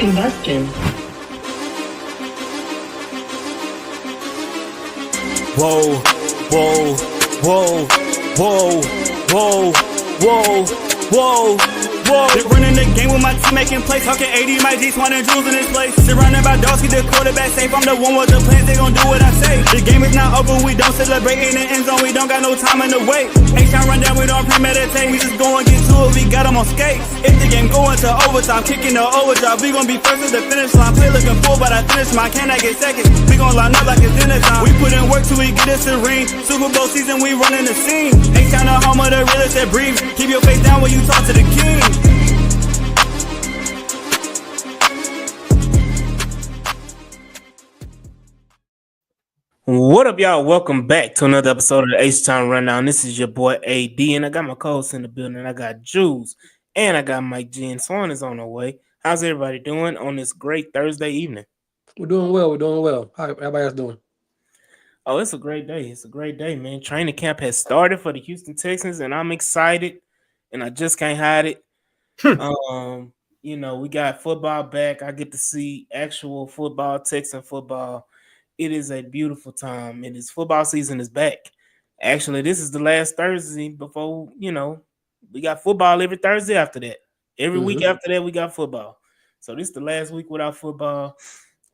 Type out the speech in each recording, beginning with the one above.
Combustion. Whoa, whoa, whoa, whoa, whoa, whoa, whoa, whoa. Been running the game with my team making plays. Talking 80, my G's, wanting jewels in this place. Surrounded by dogs, keep the quarterback safe. I'm the one with the plans, they gon' do what I say. The game is not over, we don't celebrate in the end zone. We don't got no time in the wait. H-Town run down, we don't premeditate. We just go and get to it, we got them on skates. If the game going to overtime, kicking the overdrive, we gon' be first at the finish line. Play looking full, but I finish mine. Can I get second? We gon' line up like it's dinner time. We put in work till we get us a ring. Super Bowl season, we running the scene. H-Town the home of the realest that breathe. Keep your face down when you talk to the king. What up, y'all? Welcome back to another episode of the H-Town Rundown. This is your boy AD, and I got my co-host in the building. I got Jules, and I got Mike G, and Swan is on the way. How's everybody doing on this great Thursday evening? We're doing well. We're doing well. How everybody else doing? Oh, it's a great day. It's a great day, man. Training camp has started for the Houston Texans, and I'm excited, and I just can't hide it. You know, we got football back. I get to see actual football, Texan football. It is a beautiful time. It is football season is back. Actually, this is the last Thursday before, you know, we got football every Thursday after that. Every week after that, we got football. So this is the last week without football.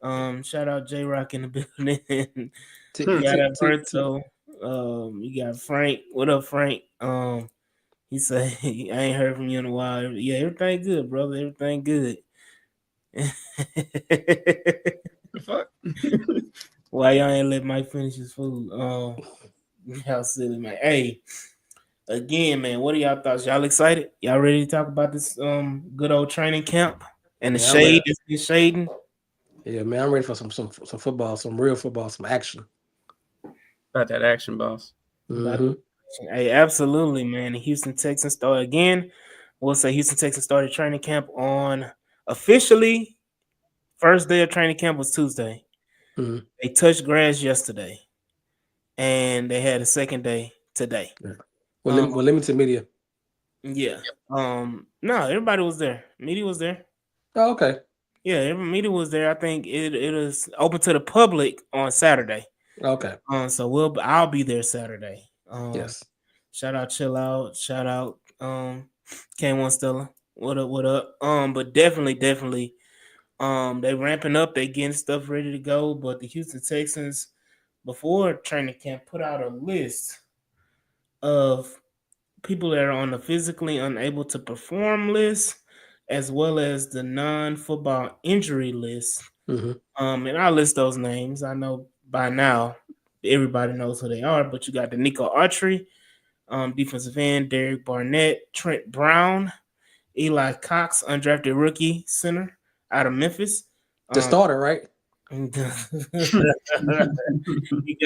Shout out J-Rock in the building. You got Alberto. You got Frank. What up, Frank? He said, I ain't heard from you in a while. Yeah, everything good, brother. Everything good. Fuck. Why y'all ain't let Mike finish his food? How silly, man. Hey, again, man, what are y'all thoughts? Y'all excited? Y'all ready to talk about this good old training camp and the shade that's been shading? Yeah, man, I'm ready for some football, some real football, some action. About that action, boss. Hey, absolutely, man. The Houston Texans started again. We'll say Houston Texans started training camp on officially first day of training camp was Tuesday. They touched grass yesterday, and they had a second day today. Yeah. Well, limited media. Yeah. No, everybody was there. Media was there. Oh, okay. Yeah, every media was there. I think it is open to the public on Saturday. Okay. So I'll be there Saturday. Yes. Shout out, chill out. Shout out, K1 Stella. What up? But definitely. They ramping up, they getting stuff ready to go. But the Houston Texans, before training camp, put out a list of people that are on the physically unable to perform list, as well as the non-football injury list. And I'll list those names. I know by now everybody knows who they are, but you got the Nico Autry, defensive end, Derek Barnett, Trent Brown, Eli Cox, undrafted rookie center out of Memphis. The starter, right? You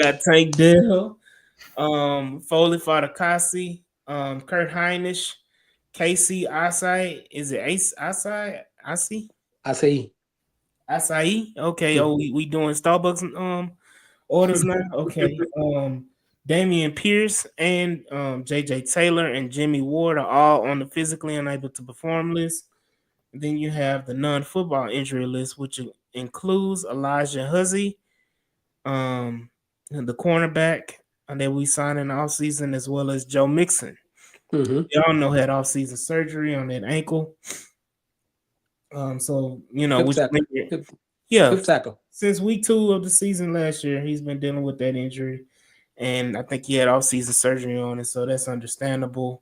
got Tank Dell, Foley Fatakasi, Kurt Heinisch, Casey Asai. Is it Asai? Acai? Okay. Oh, we doing Starbucks orders now? Okay. Damian Pierce and JJ Taylor and Jimmy Ward are all on the physically unable to perform list. Then you have the non-football injury list, which includes Elijah Huzzy, the cornerback that we signed in the offseason, as well as Joe Mixon. Y'all know had offseason surgery on that ankle. So, you know, hip tackle. Since week 2 of the season last year, he's been dealing with that injury. And I think he had offseason surgery on it, so that's understandable.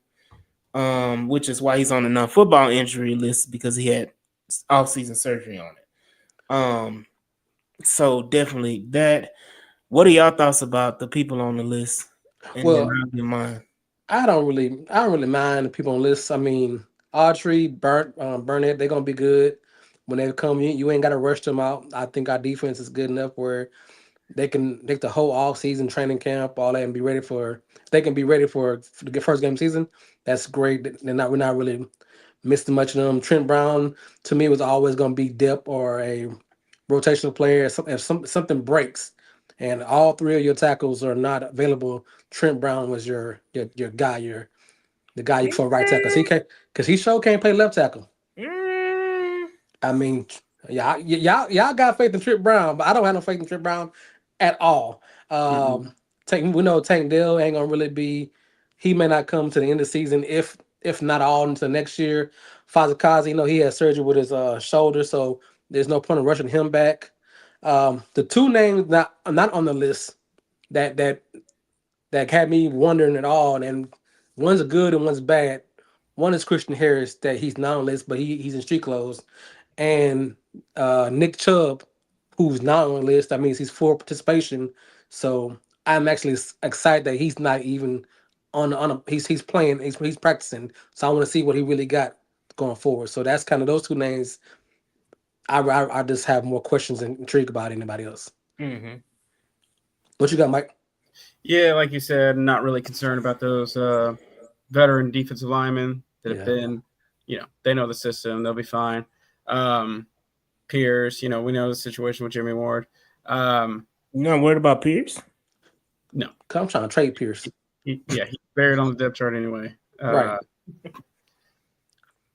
Which is why he's on the non-football injury list, because he had off-season surgery on it. So definitely that. What are y'all thoughts about the people on the list? And well, mine. I don't really mind the people on the list. I mean, Autry, Burnett, they're gonna be good when they come in. You ain't got to rush them out. I think our defense is good enough where they can take the whole off-season training camp, all that, and be ready for. They can be ready for the first game season. That's great. We're not really missing much of them. Trent Brown, to me, was always going to be depth or a rotational player. If something breaks, and all three of your tackles are not available, Trent Brown was your guy, the guy for right tackle. Because he sure can't play left tackle. I mean, Y'all got faith in Trip Brown, but I don't have no faith in Trip Brown at all. Mm-mm. We know Tank Dell ain't gonna really be. He may not come to the end of the season, if not all into next year. Fazakazi, he had surgery with his shoulder, so there's no point in rushing him back. The two names not on the list that had me wondering at all, and one's good and one's bad. One is Christian Harris, that he's not on the list, but he's in street clothes, and Nick Chubb, who's not on the list. That means he's full participation. So I'm actually excited that he's not even he's playing, he's practicing. So I want to see what he really got going forward. So that's kind of those two names. I just have more questions and intrigue about anybody else. Mm-hmm. What you got, Mike? Yeah, like you said, not really concerned about those veteran defensive linemen that have Yeah. been, they know the system. They'll be fine. Pierce, we know the situation with Jimmy Ward. You not worried about Pierce? No. I'm trying to trade Pierce. He's buried on the depth chart anyway. Right.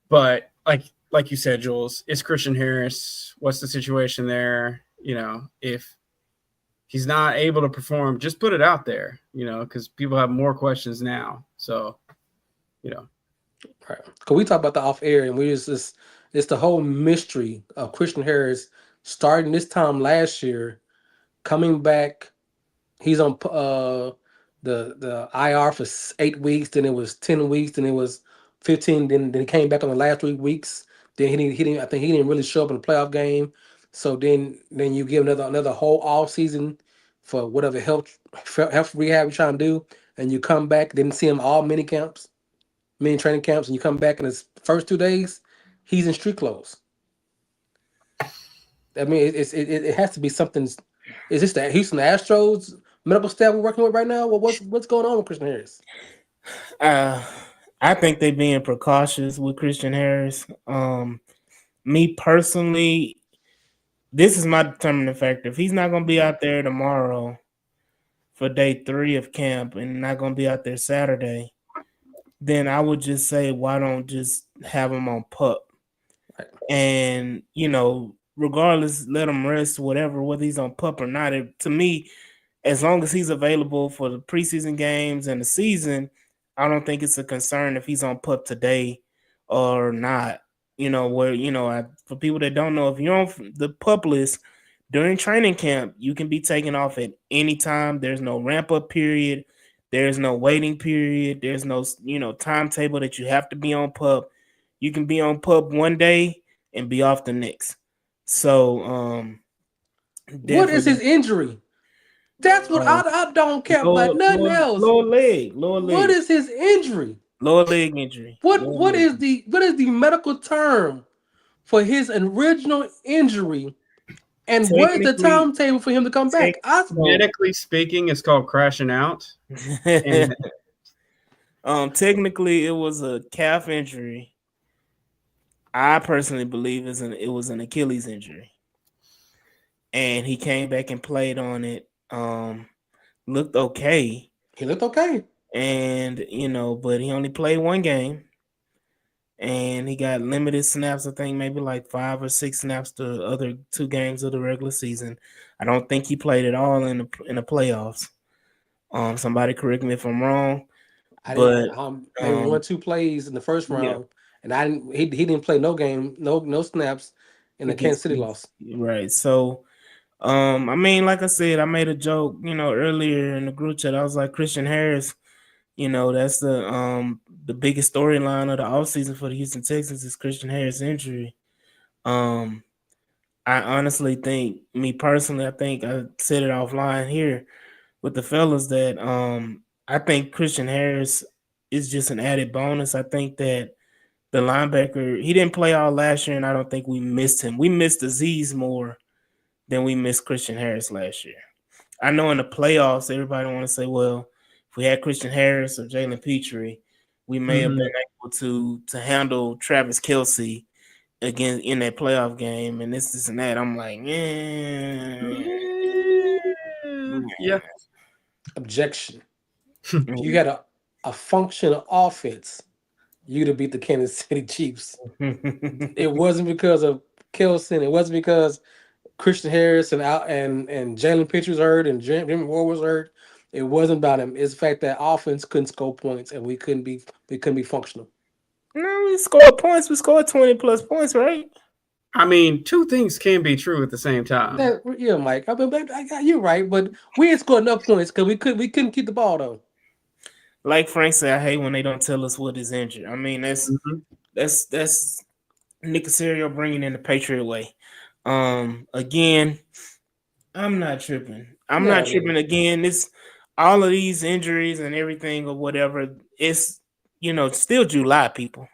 But like you said, Jules, it's Christian Harris. What's the situation there? If he's not able to perform, just put it out there, because people have more questions now. So, Right. Because we talk about the off air, and it's the whole mystery of Christian Harris starting this time last year, coming back. He's on the IR for 8 weeks, then it was 10 weeks, then it was 15, then he came back on the last 3 weeks. Then he didn't I think he didn't really show up in the playoff game. So then you give another whole off season for whatever health rehab you're trying to do, and you come back, didn't see him all mini training camps, and you come back in his first 2 days, he's in street clothes. I mean, it has to be something. Is this the Houston Astros medical staff we're working with right now? Well, what's going on with Christian Harris? I think they're being precautious with Christian Harris. Me personally, this is my determining factor. If he's not going to be out there tomorrow for day 3 of camp and not going to be out there Saturday, then I would just say, why don't just have him on PUP? Right. And, regardless, let him rest, whether he's on PUP or not. To me, as long as he's available for the preseason games and the season, I don't think it's a concern if he's on PUP today or not. For people that don't know, if you're on the PUP list during training camp, you can be taken off at any time. There's no ramp up period. There's no waiting period. There's no, timetable that you have to be on PUP. You can be on PUP one day and be off the next. So, what is his injury? That's what I don't care about nothing else. Lower leg. What is his injury? Lower leg injury. What is the medical term for his original injury? And where's the timetable for him to come back? Medically speaking, it's called crashing out. And, technically, it was a calf injury. I personally believe it was an Achilles injury, and he came back and played on it. Looked okay. He looked okay, and but he only played one game. And he got limited snaps, I think maybe like 5 or 6 snaps the other 2 games of the regular season. I don't think he played at all in the playoffs. Somebody correct me if I'm wrong. Maybe 1-2 plays in the first round, and he didn't play no game, no snaps in the Kansas City loss. Right. So, I mean, like I said, I made a joke, earlier in the group chat. I was like, Christian Harris, that's the biggest storyline of the offseason for the Houston Texans is Christian Harris' injury. I honestly think, me personally, I think I said it offline here with the fellas that I think Christian Harris is just an added bonus. I think that the linebacker, he didn't play all last year, and I don't think we missed him. We missed Aziz more than we missed Christian Harris last year. I know in the playoffs, everybody want to say, well, if we had Christian Harris or Jalen Petrie, we may have been able to handle Travis Kelce again in that playoff game, and this and that. I'm like, yeah. Objection. You had a functional offense, you'd have beat the Kansas City Chiefs. It wasn't because of Kelson. It wasn't because Christian Harris and Jalen Pitts was hurt and Jimmy Ward was hurt. It wasn't about him. It's the fact that offense couldn't score points and we couldn't be functional. No, we scored points. We scored 20 plus points, right? I mean, two things can be true at the same time. That yeah, Mike. I mean, you're right, but we ain't scored enough points because we couldn't keep the ball though. Like Frank said, I hate when they don't tell us what is injured. I mean, Mhm. that's Nick Casario bringing in the Patriot way. Again, I'm not tripping. I'm Yeah, not tripping again. This all of these injuries and everything or whatever. It's still July, people.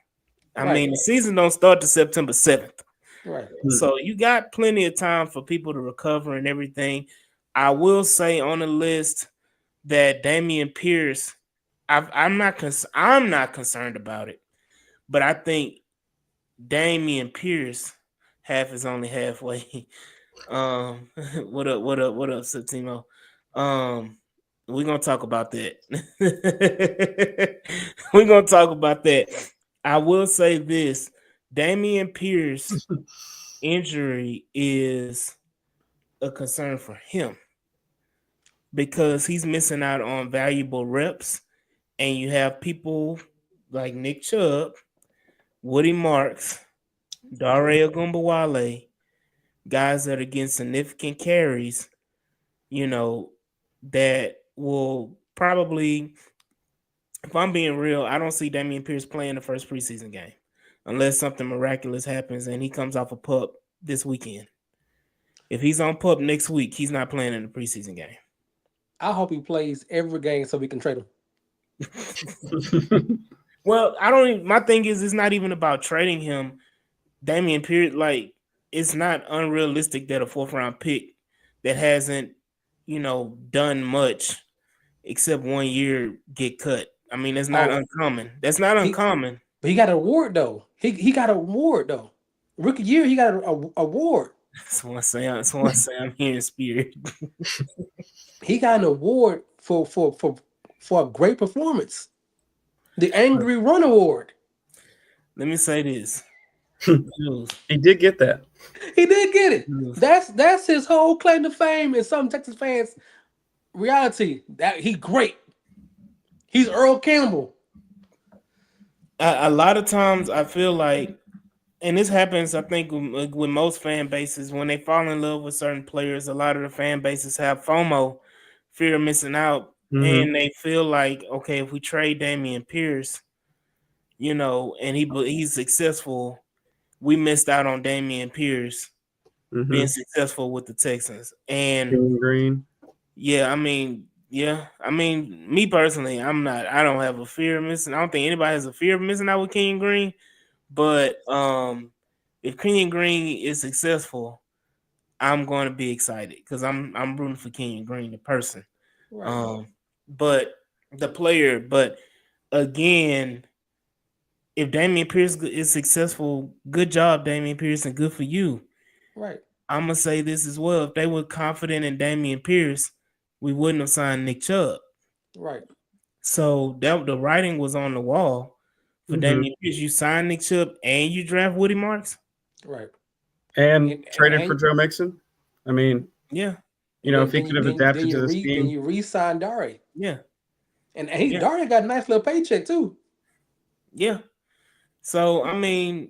I right, mean, the season don't start to September 7th. right, So you got plenty of time for people to recover and everything. I will say on the list that Damian Pierce, I'm not concerned about it, but I think Damian Pierce half is only halfway. What up? What up? What up, Septimo? We're gonna talk about that. We're gonna talk about that. I will say this: Damian Pierce injury is a concern for him because he's missing out on valuable reps, and you have people like Nick Chubb, Woody Marks, Dare Ogunbowale, guys that are getting significant carries, that will probably, if I'm being real, I don't see Damian Pierce playing the first preseason game unless something miraculous happens and he comes off a pup this weekend. If he's on pup next week, he's not playing in the preseason game. I hope he plays every game so we can trade him. Well, my thing is, it's not even about trading him. Damian Pierce, like, it's not unrealistic that a 4th-round pick that hasn't, done much except 1 year get cut. I mean, that's not uncommon. That's not He, uncommon. but he got an award though. He got an award though. Rookie year, he got an award. That's what I say. I'm hearing spirit. He got an award for a great performance. The Angry Run Award. Let me say this. He did get that. He did get it. That's his whole claim to fame in some Texas fans' reality. That he great. He's Earl Campbell. A lot of times I feel like, and this happens, I think, with most fan bases, when they fall in love with certain players, a lot of the fan bases have FOMO, fear of missing out, and they feel like, okay, if we trade Damian Pierce, and he's successful, we missed out on Damian Pierce being successful with the Texans. And Green. yeah, I mean, me personally, I don't have a fear of missing. I don't think anybody has a fear of missing out with Kenyon Green. But if Kenyon Green is successful, I'm going to be excited because I'm rooting for Kenyon Green, the person. Right. But the player. But again, if Damian Pierce is successful, good job, Damian Pierce, and good for you. Right. I'm gonna say this as well. If they were confident in Damian Pierce, we wouldn't have signed Nick Chubb. Right. So the writing was on the wall for Damian Pierce. You sign Nick Chubb and you draft Woody Marks. Right. And traded for Joe Mixon. I mean, yeah. If he could have adapted to the scheme. Then you re-sign Dare. Yeah. And Dare got a nice little paycheck too. Yeah. So I mean,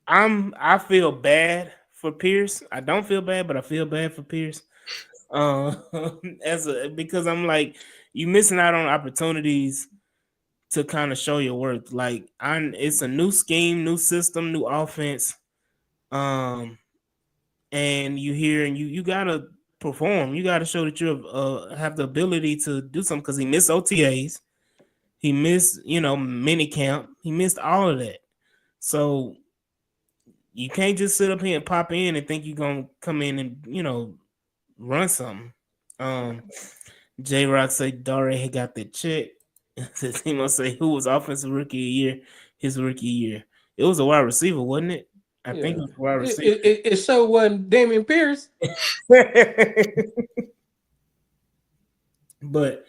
I feel bad for Pierce. I don't feel bad, but I feel bad for Pierce. Because I'm like, you missing out on opportunities to kind of show your worth. Like, it's a new scheme, new system, new offense. And you gotta perform. You gotta show that you have the ability to do something, because he missed OTAs, he missed mini camp, he missed all of that. So you can't just sit up here and pop in and think you're gonna come in and run something. J Rock say Dare had got that check. The team will say who was offensive rookie of the year his rookie year. It was a wide receiver, wasn't it? I think it was a wide receiver. It so wasn't Damian Pierce. But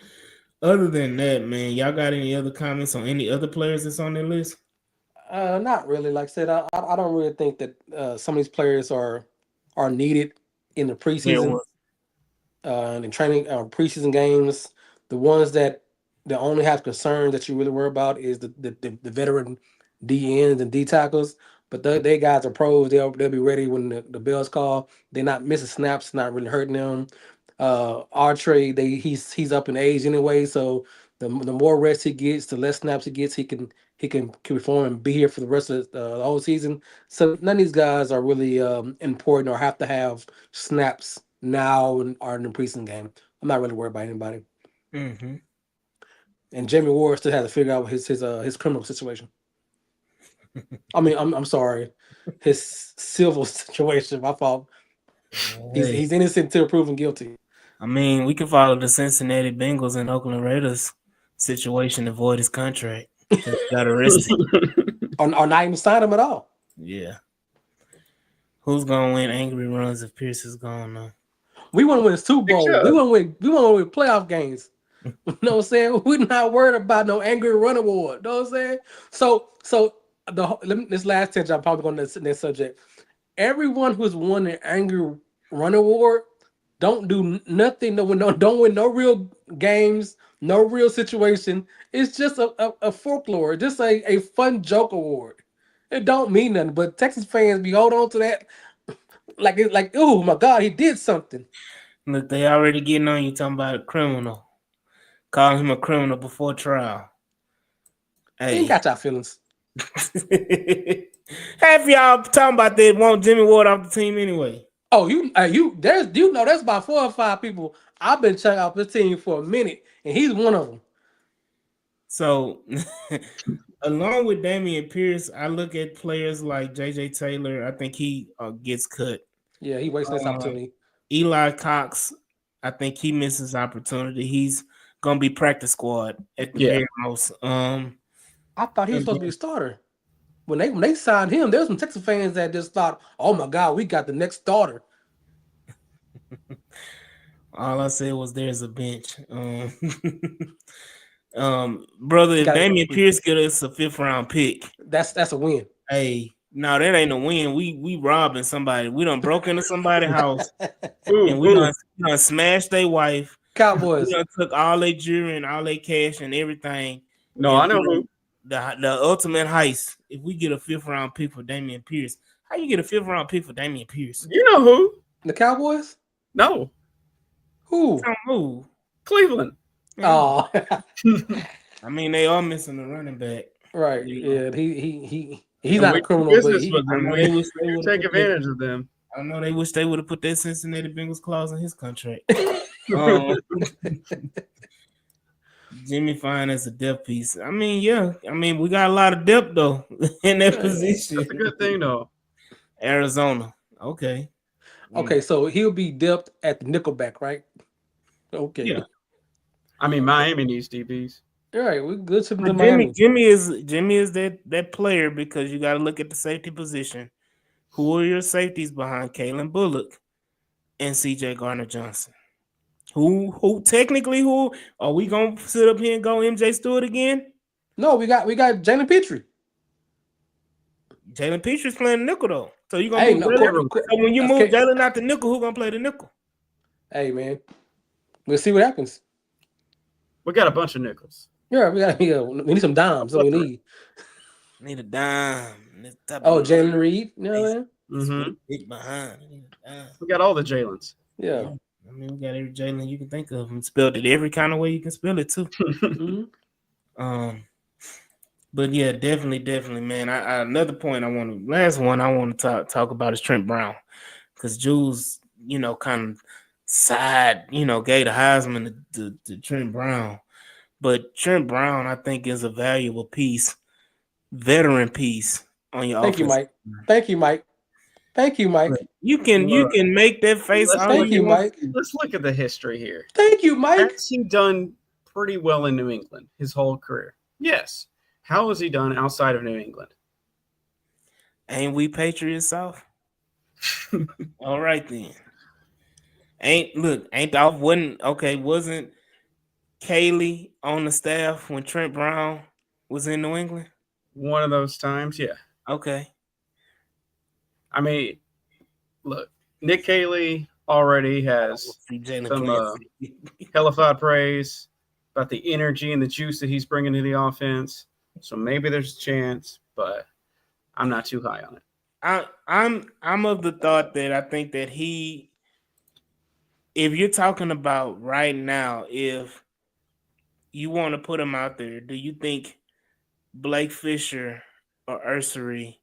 other than that, man, y'all got any other comments on any other players that's on their list? Not really. Like I said, I don't really think that some of these players are needed in the There preseason was. and in training preseason games. The ones that only have concerns that you really worry about is the veteran D ends and D tackles. But they guys are pros. They'll be ready when the bells call. They're not missing snaps. Not really hurting them. Artre, he's up in age anyway, so the more rest he gets, the less snaps he gets, he can perform and be here for the rest of the whole season. So none of these guys are really important or have to have snaps now or in the preseason game. I'm not really worried about anybody. Mm-hmm. And Jamie Ward still has to figure out his criminal situation. I mean, I'm sorry, his civil situation. My fault. Hey, He's innocent until proven guilty. I mean, we can follow the Cincinnati Bengals and Oakland Raiders situation to avoid his contract. He got arrested. Or not even sign him at all. Yeah. Who's gonna win angry runs if Pierce is gone now? We want to win a Super Big Bowl. Chuck. We want to win playoff games. You know what I'm saying? We're not worried about no angry run award. You know what I'm saying? So this last tangent, I'm probably going to this subject. Everyone who's won an angry run award don't do nothing. Don't win no real games, no real situation. It's just a folklore, just a fun joke award. It don't mean nothing. But Texas fans be hold on to that like it's like, oh my God, he did something. Look, they already getting on you talking about a criminal. Calling him a criminal before trial. He ain't Hey. got y'all feelings. Half y'all talking about they want Jimmy Ward off the team anyway. Oh, there's about 4 or 5 people I've been checking out this team for a minute, and he's one of them. So, along with Damian Pierce, I look at players like J.J. Taylor. I think he gets cut. Yeah, he wasted this opportunity. Eli Cox, I think he misses opportunity. He's gonna be practice squad at the very most. I thought he was supposed to be a starter. When they signed him, there was some Texas fans that just thought, "Oh my God, we got the next starter." All I said was there's a bench. Brother, if Damian Pierce get us a 5th round pick, that's a win. Hey, no, that ain't a win. We robbing somebody. We done broke into somebody's house and we done smashed their wife. Cowboys. We done took all their jewelry and all their cash and everything. No, and I know who. The ultimate heist. If we get a 5th round pick for Damian Pierce, how you get a 5th round pick for Damian Pierce? You know who? The Cowboys? No. Who? Cleveland. Oh. I mean, they are missing a running back. Right. Yeah. He's not a criminal, but they would take advantage of them. I know they wish they would have put that Cincinnati Bengals clause in his contract. Jimmy Fine as a depth piece. I mean, yeah. I mean, we got a lot of depth though in that position. That's a good thing though. Arizona. Okay. Okay, so he'll be depth at the nickelback, right? Okay. Yeah. I mean, Miami needs DBs. All right, we're good to the Jimmy. Miami. Jimmy is that player because you got to look at the safety position. Who are your safeties behind Kalen Bullock and CJ Gardner-Johnson? Who technically who are we gonna sit up here and go MJ Stewart again? No, we got Jalen Petrie. Jalen Petry's playing nickel though. So you gonna move Jalen? So when you move Jalen out the nickel, who gonna play the nickel? Hey man, we'll see what happens. We got a bunch of nickels. Yeah, we need some dimes. So we need a dime. Jalen Reed. You know what I mean? Big behind. We got all the Jalens. Yeah. I mean, we got every Jalen you can think of and spelled it every kind of way you can spell it too. But yeah, definitely, man. Another point last one I want to talk about is Trent Brown, because Jules, kind of gave the Heisman to Trent Brown, but Trent Brown I think is a valuable piece, veteran piece on your offense. Thank you, Mike. You can make that face. Thank you, Mike. Let's look at the history here. Thank you, Mike. Has he done pretty well in New England his whole career? Yes. How has he done outside of New England? Ain't we Patriots South? All right then. Wasn't Kaylee on the staff when Trent Brown was in New England? one of those times, yeah. Okay. I mean, look, Nick Caley already I don't has see Jalen some playing. hellified praise about the energy and the juice that he's bringing to the offense. So maybe there's a chance, but I'm not too high on it. I'm of the thought that I think that if you're talking about right now, if you want to put him out there, do you think Blake Fisher or Ursery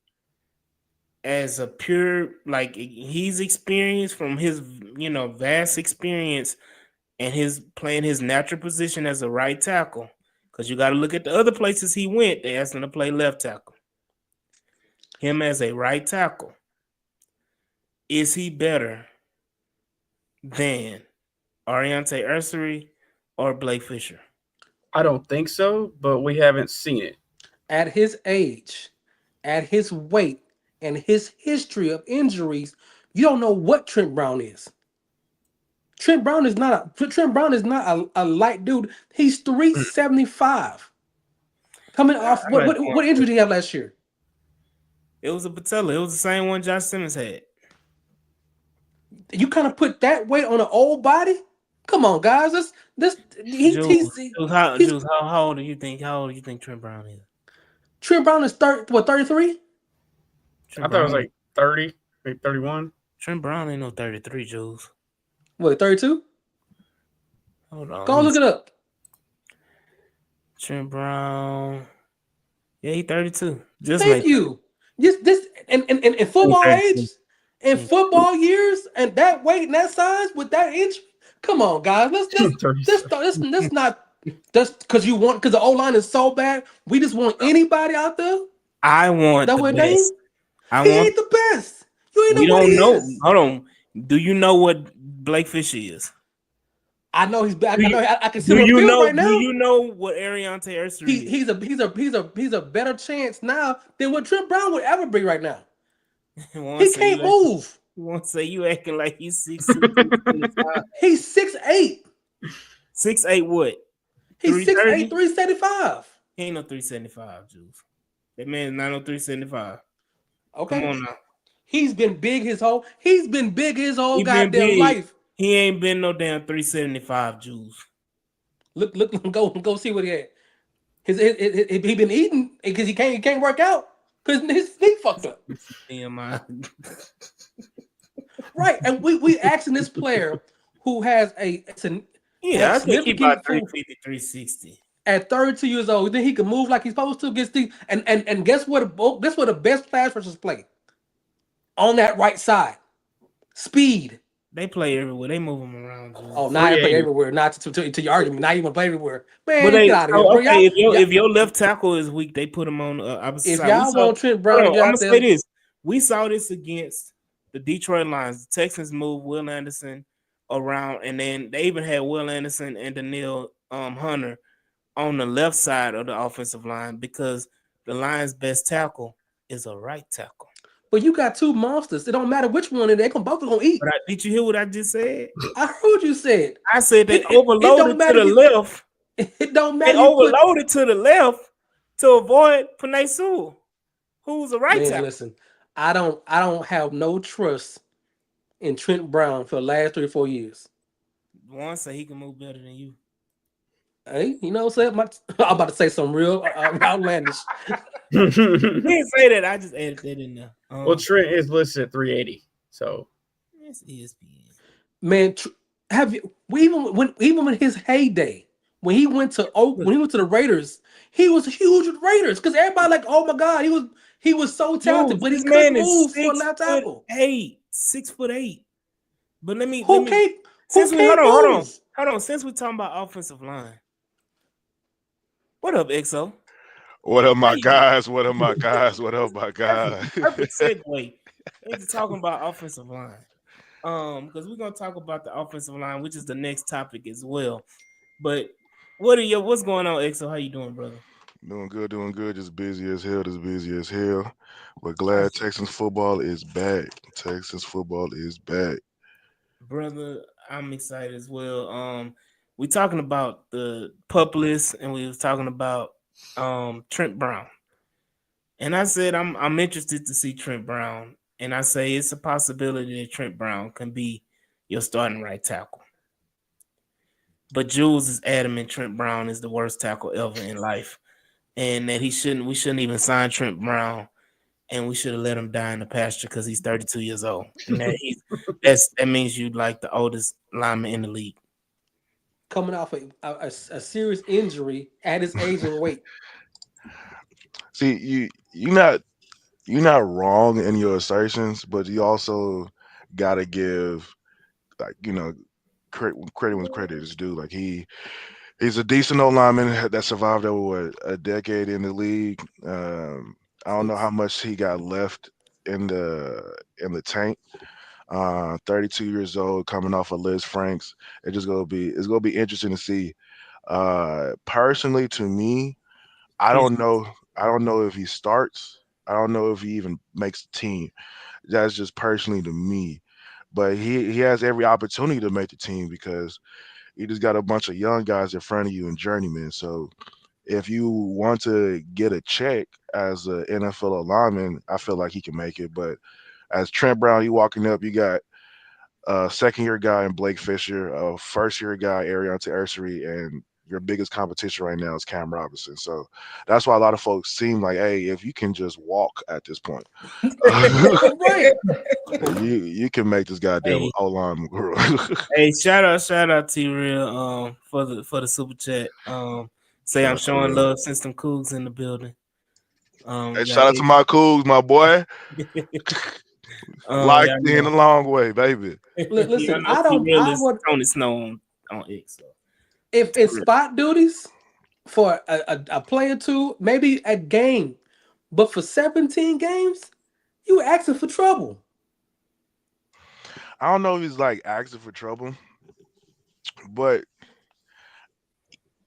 as a pure, like, he's experienced from his vast experience and his playing his natural position as a right tackle, because you got to look at the other places he went, they asked him to play left tackle. Him as a right tackle, is he better than Ariante Ursery or Blake Fisher? I don't think so, but we haven't seen it. At his age, at his weight, and his history of injuries, you don't know what Trent Brown is. Trent Brown is not a light dude. He's 375. Coming off I like going what injury did he have last year? It was a patella. It was the same one Josh Simmons had. You kind of put that weight on an old body? Come on, guys. Jules, He's how old do you think? How old do you think Trent Brown is? Trent Brown is 33? I thought it was like 30, maybe 31. Trent Brown ain't no 33, Jules. What, 32? Hold on. Go look it up. Trent Brown. Yeah, he 32. Thank you. This in football age, in football years, and that weight and that size with that inch. Come on, guys. Let's not just because the O line is so bad. We just want anybody out there. I want that the way best. He ain't the best. You ain't we know what don't he know. is. Hold on. Do you know what Blake Fisher is? I know he's bad. I can see him field right now. Do you know what Ariante Ursery is? He's a better chance now than what Trent Brown would ever be right now. He can't move. You won't say you acting like he's 6'6". He's 6'8". 6'8" what? He's 6'8", 375. He ain't no 375, Jules. That man is not no 375. Okay. Come on now. He's been big his whole goddamn life. He ain't been no damn 375, Jules. Look, go see what he had. He been eating because he can't work out because his knee fucked up. Right, and we asking this player who has I think he about 350, 360. At 32 years old, then he can move like he's supposed to. And guess what? Guess what? The best pass rushers play on that right side. Speed. They play everywhere. They move them around. Jules. Oh, now they play everywhere. Not to your argument. Now you want to play everywhere. Man, get out of here. Okay, if your left tackle is weak, they put him on opposite side. If y'all want Trent Brown to get out there, say this. We saw this against the Detroit Lions. The Texans moved Will Anderson around, and then they even had Will Anderson and Daniil Hunter on the left side of the offensive line because the Lions' best tackle is a right tackle. But you got two monsters. It don't matter which one, they both gonna eat. But did you hear what I just said? I heard what you said. I said they overloaded to the left. It don't matter. They overloaded to the left to avoid Penei Sewell, who's a right tackle. Listen, I don't have no trust in Trent Brown for the last 3 or 4 years. One say he can move better than you. Hey, you know what I'm saying? I'm about to say something real outlandish. You didn't say that. I just added that in there. Well, Trent is listed at 380, so it's ESPN. Man, even in his heyday, when he went to the Raiders, he was huge with Raiders because everybody like, oh my god, he was so talented, but he couldn't move for a left tackle. 6'8". But let me hold on. Since we're talking about offensive line, what up, XO? What up, my guys? What up, my guys? What up, my guys? Perfect segue into talking about offensive line. Because we're gonna talk about the offensive line, which is the next topic as well. But what's going on, XO? How you doing, brother? Doing good. Just busy as hell. But glad Texans football is back. Brother, I'm excited as well. We talking about the pup list, and we was talking about Trent Brown. And I said I'm interested to see Trent Brown, and I say it's a possibility that Trent Brown can be your starting right tackle. But Jules is adamant Trent Brown is the worst tackle ever in life, and that we shouldn't even sign Trent Brown, and we should have let him die in the pasture because he's 32 years old, and that means you like the oldest lineman in the league. Coming off a serious injury at his age and weight. See, you're not wrong in your assertions, but you also gotta give like credit when credit is due. Like he's a decent old lineman that survived over a decade in the league. I don't know how much he got left in the tank. 32 years old, coming off of Liz Franks. It's gonna be interesting to see. Personally, to me, I He's don't know. I don't know if he starts. I don't know if he even makes the team. That's just personally to me. But he has every opportunity to make the team because you just got a bunch of young guys in front of you and journeymen. So if you want to get a check as an NFL lineman, I feel like he can make it. But as Trent Brown, you walking up, you got a second year guy in Blake Fisher, a first year guy Ariante Ursery, and your biggest competition right now is Cam Robinson. So that's why a lot of folks seem like, hey, if you can just walk at this point, Right. you can make this goddamn hey O line grow. hey shout out T Real for the super chat. Say Shout I'm out to showing real. love since them Cougs in the building. Hey, Y'all shout out to my Cougs, my boy. Locked y'all in a know long way, baby. y'all Listen, know T Real I is would Tony Snow on X. So if it's spot duties for a play or two, maybe a game, but for 17 games, you asking for trouble. I don't know if he's like asking for trouble, but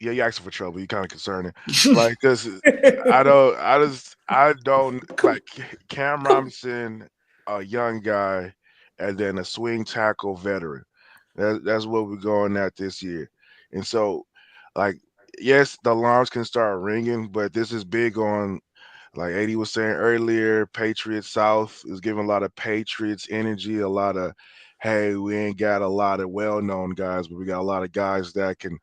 yeah, you asking for trouble. You kind of concerning, like because I don't Come, like Cam come. Robinson, a young guy, and then a swing tackle veteran. That's what we're going at this year, and so like yes, the alarms can start ringing, but this is big on like AD was saying earlier. Patriots South is giving a lot of Patriots energy, a lot of hey, we ain't got a lot of well-known guys, but we got a lot of guys that can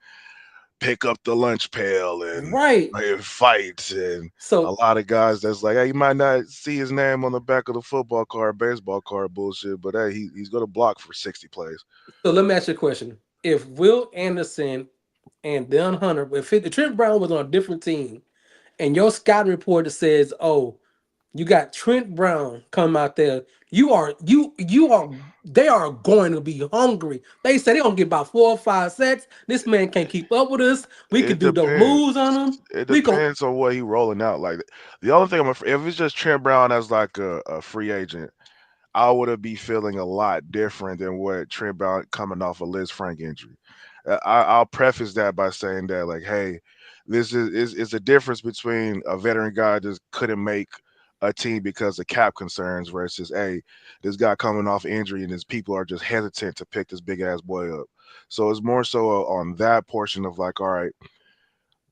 pick up the lunch pail and Right. like, fight, and a So lot of guys that's like, hey, you might not see his name on the back of the football card, baseball card bullshit, but hey, he's gonna block for 60 plays. so let me ask you a question. If Will Anderson and Deion Hunter, if Trent Brown was on a different team, and your scouting report that says, "Oh, you got Trent Brown come out there," you are they are going to be hungry. They say they're gonna get about 4 or 5 sacks. This man can't keep up with us. We can It do those depends. moves on him. It We go depends on what he rolling out. Like the only thing if it's just Trent Brown as like a free agent, I would be feeling a lot different than what Trent Brown coming off a Liz Frank injury. I'll preface that by saying that, like, hey, this is a difference between a veteran guy just couldn't make a team because of cap concerns versus, hey, this guy coming off injury and his people are just hesitant to pick this big ass boy up. So it's more so on that portion of like, all right,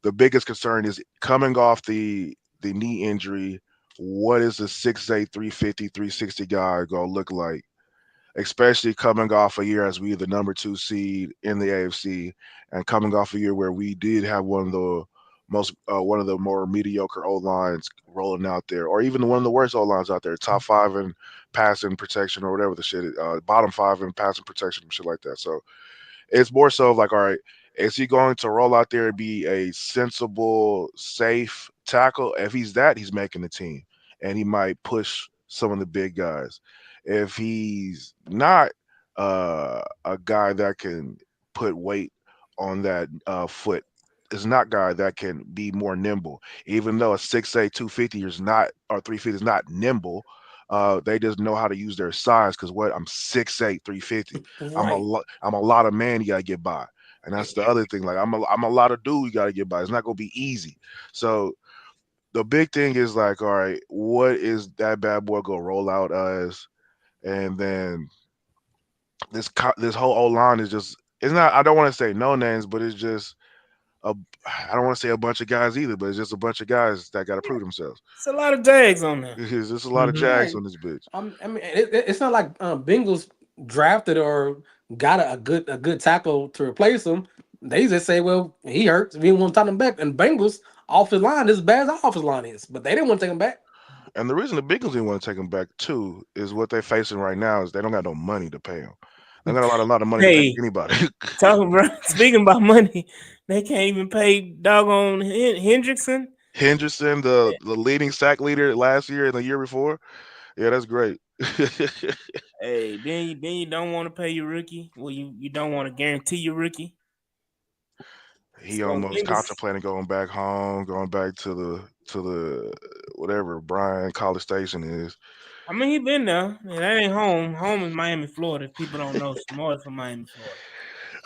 the biggest concern is coming off the knee injury. What is a 6'8", 350, 360 guy gonna look like? Especially coming off a year as we the number two seed in the AFC, and coming off a year where we did have one of the more mediocre O lines rolling out there, or even one of the worst O lines out there, top five in passing protection or whatever the shit, bottom five in passing protection, shit like that. So it's more so of like, all right, is he going to roll out there and be a sensible, safe tackle? If he's that, he's making the team, and he might push some of the big guys. If he's not a guy that can put weight on that foot, is not guy that can be more nimble. Even though a 6'8", 250 is not, or 350 is not nimble, they just know how to use their size. Because what, I'm 6'8", 350. right. I'm a lot of man you gotta get by. And that's the other thing. Like I'm a lot of dude you gotta get by. It's not gonna be easy. So the big thing is like, all right, what is that bad boy gonna roll out as? And then this whole O line is just, it's not, I don't want to say no names, but it's just a I don't want to say a bunch of guys either, but it's just a bunch of guys that got to prove themselves. It's a lot of Jags on there. There's just a lot of Mhm. Jags Right. on this bitch. I mean, it's not like Bengals drafted or got a good tackle to replace him. They just say, well, he hurts. We didn't want to take him back. And Bengals offensive line is as bad as our offensive line is, but they didn't want to take him back. And the reason the Bengals didn't want to take him back too is what they're facing right now is they don't got no money to pay him. They got a lot of money to pay Hey, anybody. talking about speaking about money, they can't even pay doggone Hendrickson. Henderson, the leading sack leader last year and the year before. Yeah, that's great. Hey, then you don't want to pay your rookie. Well, you don't want to guarantee your rookie. He So almost Bengals, contemplating going back home, going back to the whatever Bryan College Station is. I mean, he been there. Yeah, that ain't home. Home is Miami, Florida. If people don't know, Shamar from Miami, Florida.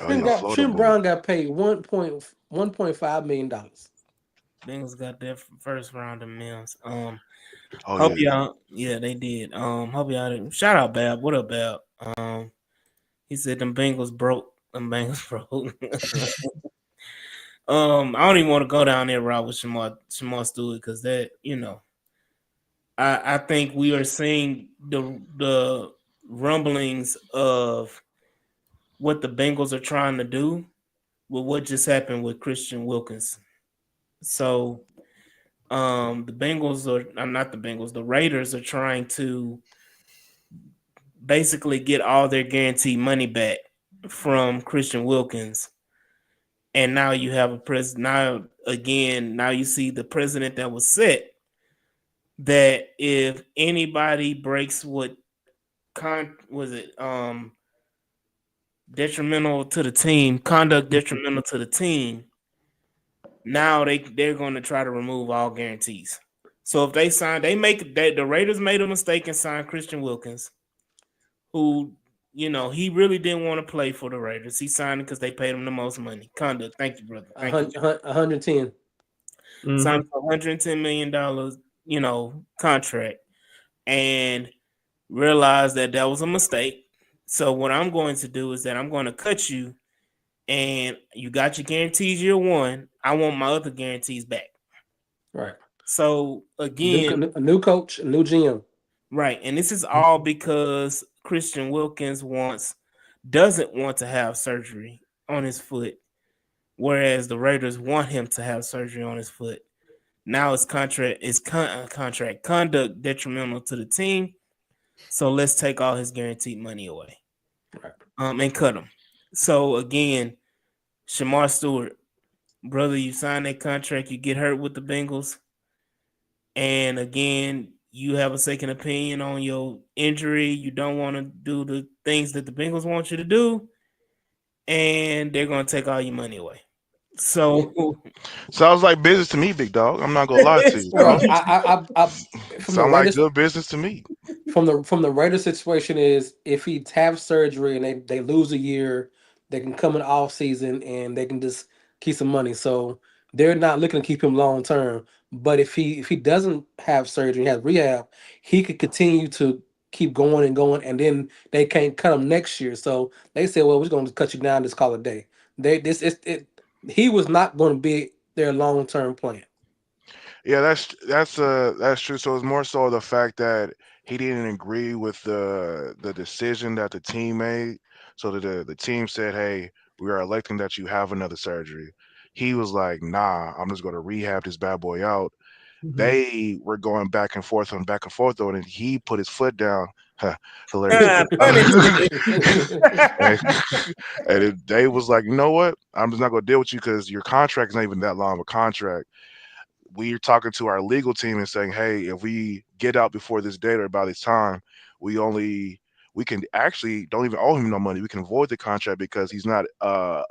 Oh yeah, Florida Trent boy. Brown got paid 1.5 million dollars. Bengals got that first round of Mills. Oh Hope yeah, y'all. Yeah, they did. Hope y'all. Shout out Bab. What up, Bab? He said them Bengals broke. Them Bengals broke. I don't even want to go down there route with Shamar Stewart because that I think we are seeing the rumblings of what the Bengals are trying to do with what just happened with Christian Wilkins. So the Bengals are I'm not the Bengals, the Raiders are trying to basically get all their guaranteed money back from Christian Wilkins. And now you have a president now you see the president that was set that if anybody breaks what was it detrimental to the team, conduct detrimental to the team, now they're going to try to remove all guarantees. So if the Raiders made a mistake and signed Christian Wilkins, who he really didn't want to play for the Raiders. He signed it because they paid him the most money. Conduct, thank you, brother, A thank you. 110. Signed Mhm. for $110 million, contract, and realized that that was a mistake. So what I'm going to do is that I'm going to cut you, and you got your guarantees year one. I want my other guarantees back. Right. So again, A new coach, a new GM. right, and this is all because Christian Wilkins doesn't want to have surgery on his foot, whereas the Raiders want him to have surgery on his foot. Now his contract conduct detrimental to the team. So let's take all his guaranteed money away. Right. And cut him. So again, Shamar Stewart, brother, you sign that contract, you get hurt with the Bengals, and again, you have a second opinion on your injury. You don't want to do the things that the Bengals want you to do, and they're gonna take all your money away. Yeah. So sounds like business to me, big dog. I'm not gonna lie to you, Well, dog. from the Sound like Raiders good business to me. from the Raiders situation is if he have surgery and they lose a year, they can come in off season and they can just keep some money. So they're not looking to keep him long term. But if he doesn't have surgery, has rehab, he could continue to keep going and going, and then they can't cut him next year. So they said, well, we're going to cut you down. Just call it a day. They this is it. He was not going to be their long term plan. Yeah, that's true. So it's more so the fact that he didn't agree with the decision that the team made. So the team said, "Hey, we are electing that you have another surgery." He was like, "Nah, I'm just going to rehab this bad boy out." Mhm. They were going back and forth on it. He put his foot down. Huh, hilarious. pun intended. and they was like, you know what? I'm just not going to deal with you because your contract is not even that long of a contract. We're talking to our legal team and saying, hey, if we get out before this date or about this time, we only we can actually don't even owe him no money. We can void the contract because he's not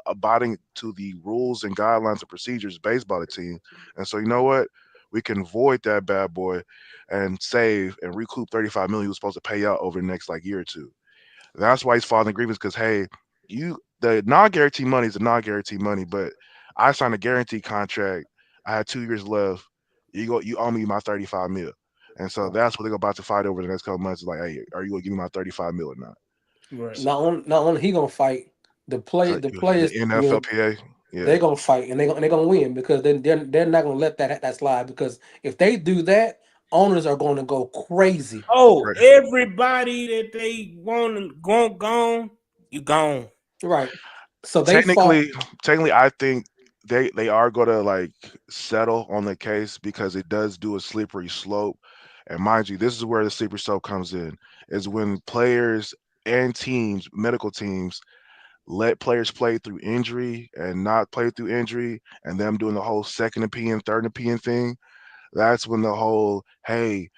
abiding to the rules and guidelines and procedures based by the team. And so you know what? We can void that bad boy and save and recoup 35 million he was supposed to pay out over the next like year or two. That's why he's filing grievance because hey, you the non-guaranteed money is the non-guaranteed money, but I signed a guaranteed contract. I had 2 years left. You owe me my 35 mil. And so Right. that's what they're about to fight over the next couple months. Is like, hey, are you gonna give me my 35 mil or not? Right. So Not only he gonna fight the the players. NFLPA. Yeah. they're gonna fight and they're gonna win because they're not gonna let that slide because if they do that, owners are going to go crazy. Oh, Right. everybody that they want to go gone, you gone. Right. So they fought. Technically, I think they are gonna like settle on the case because it does do a slippery slope. And mind you, this is where the slippery slope comes in, is when players and teams, medical teams, let players play through injury and not play through injury, and them doing the whole second opinion, third opinion thing. That's when the whole, hey,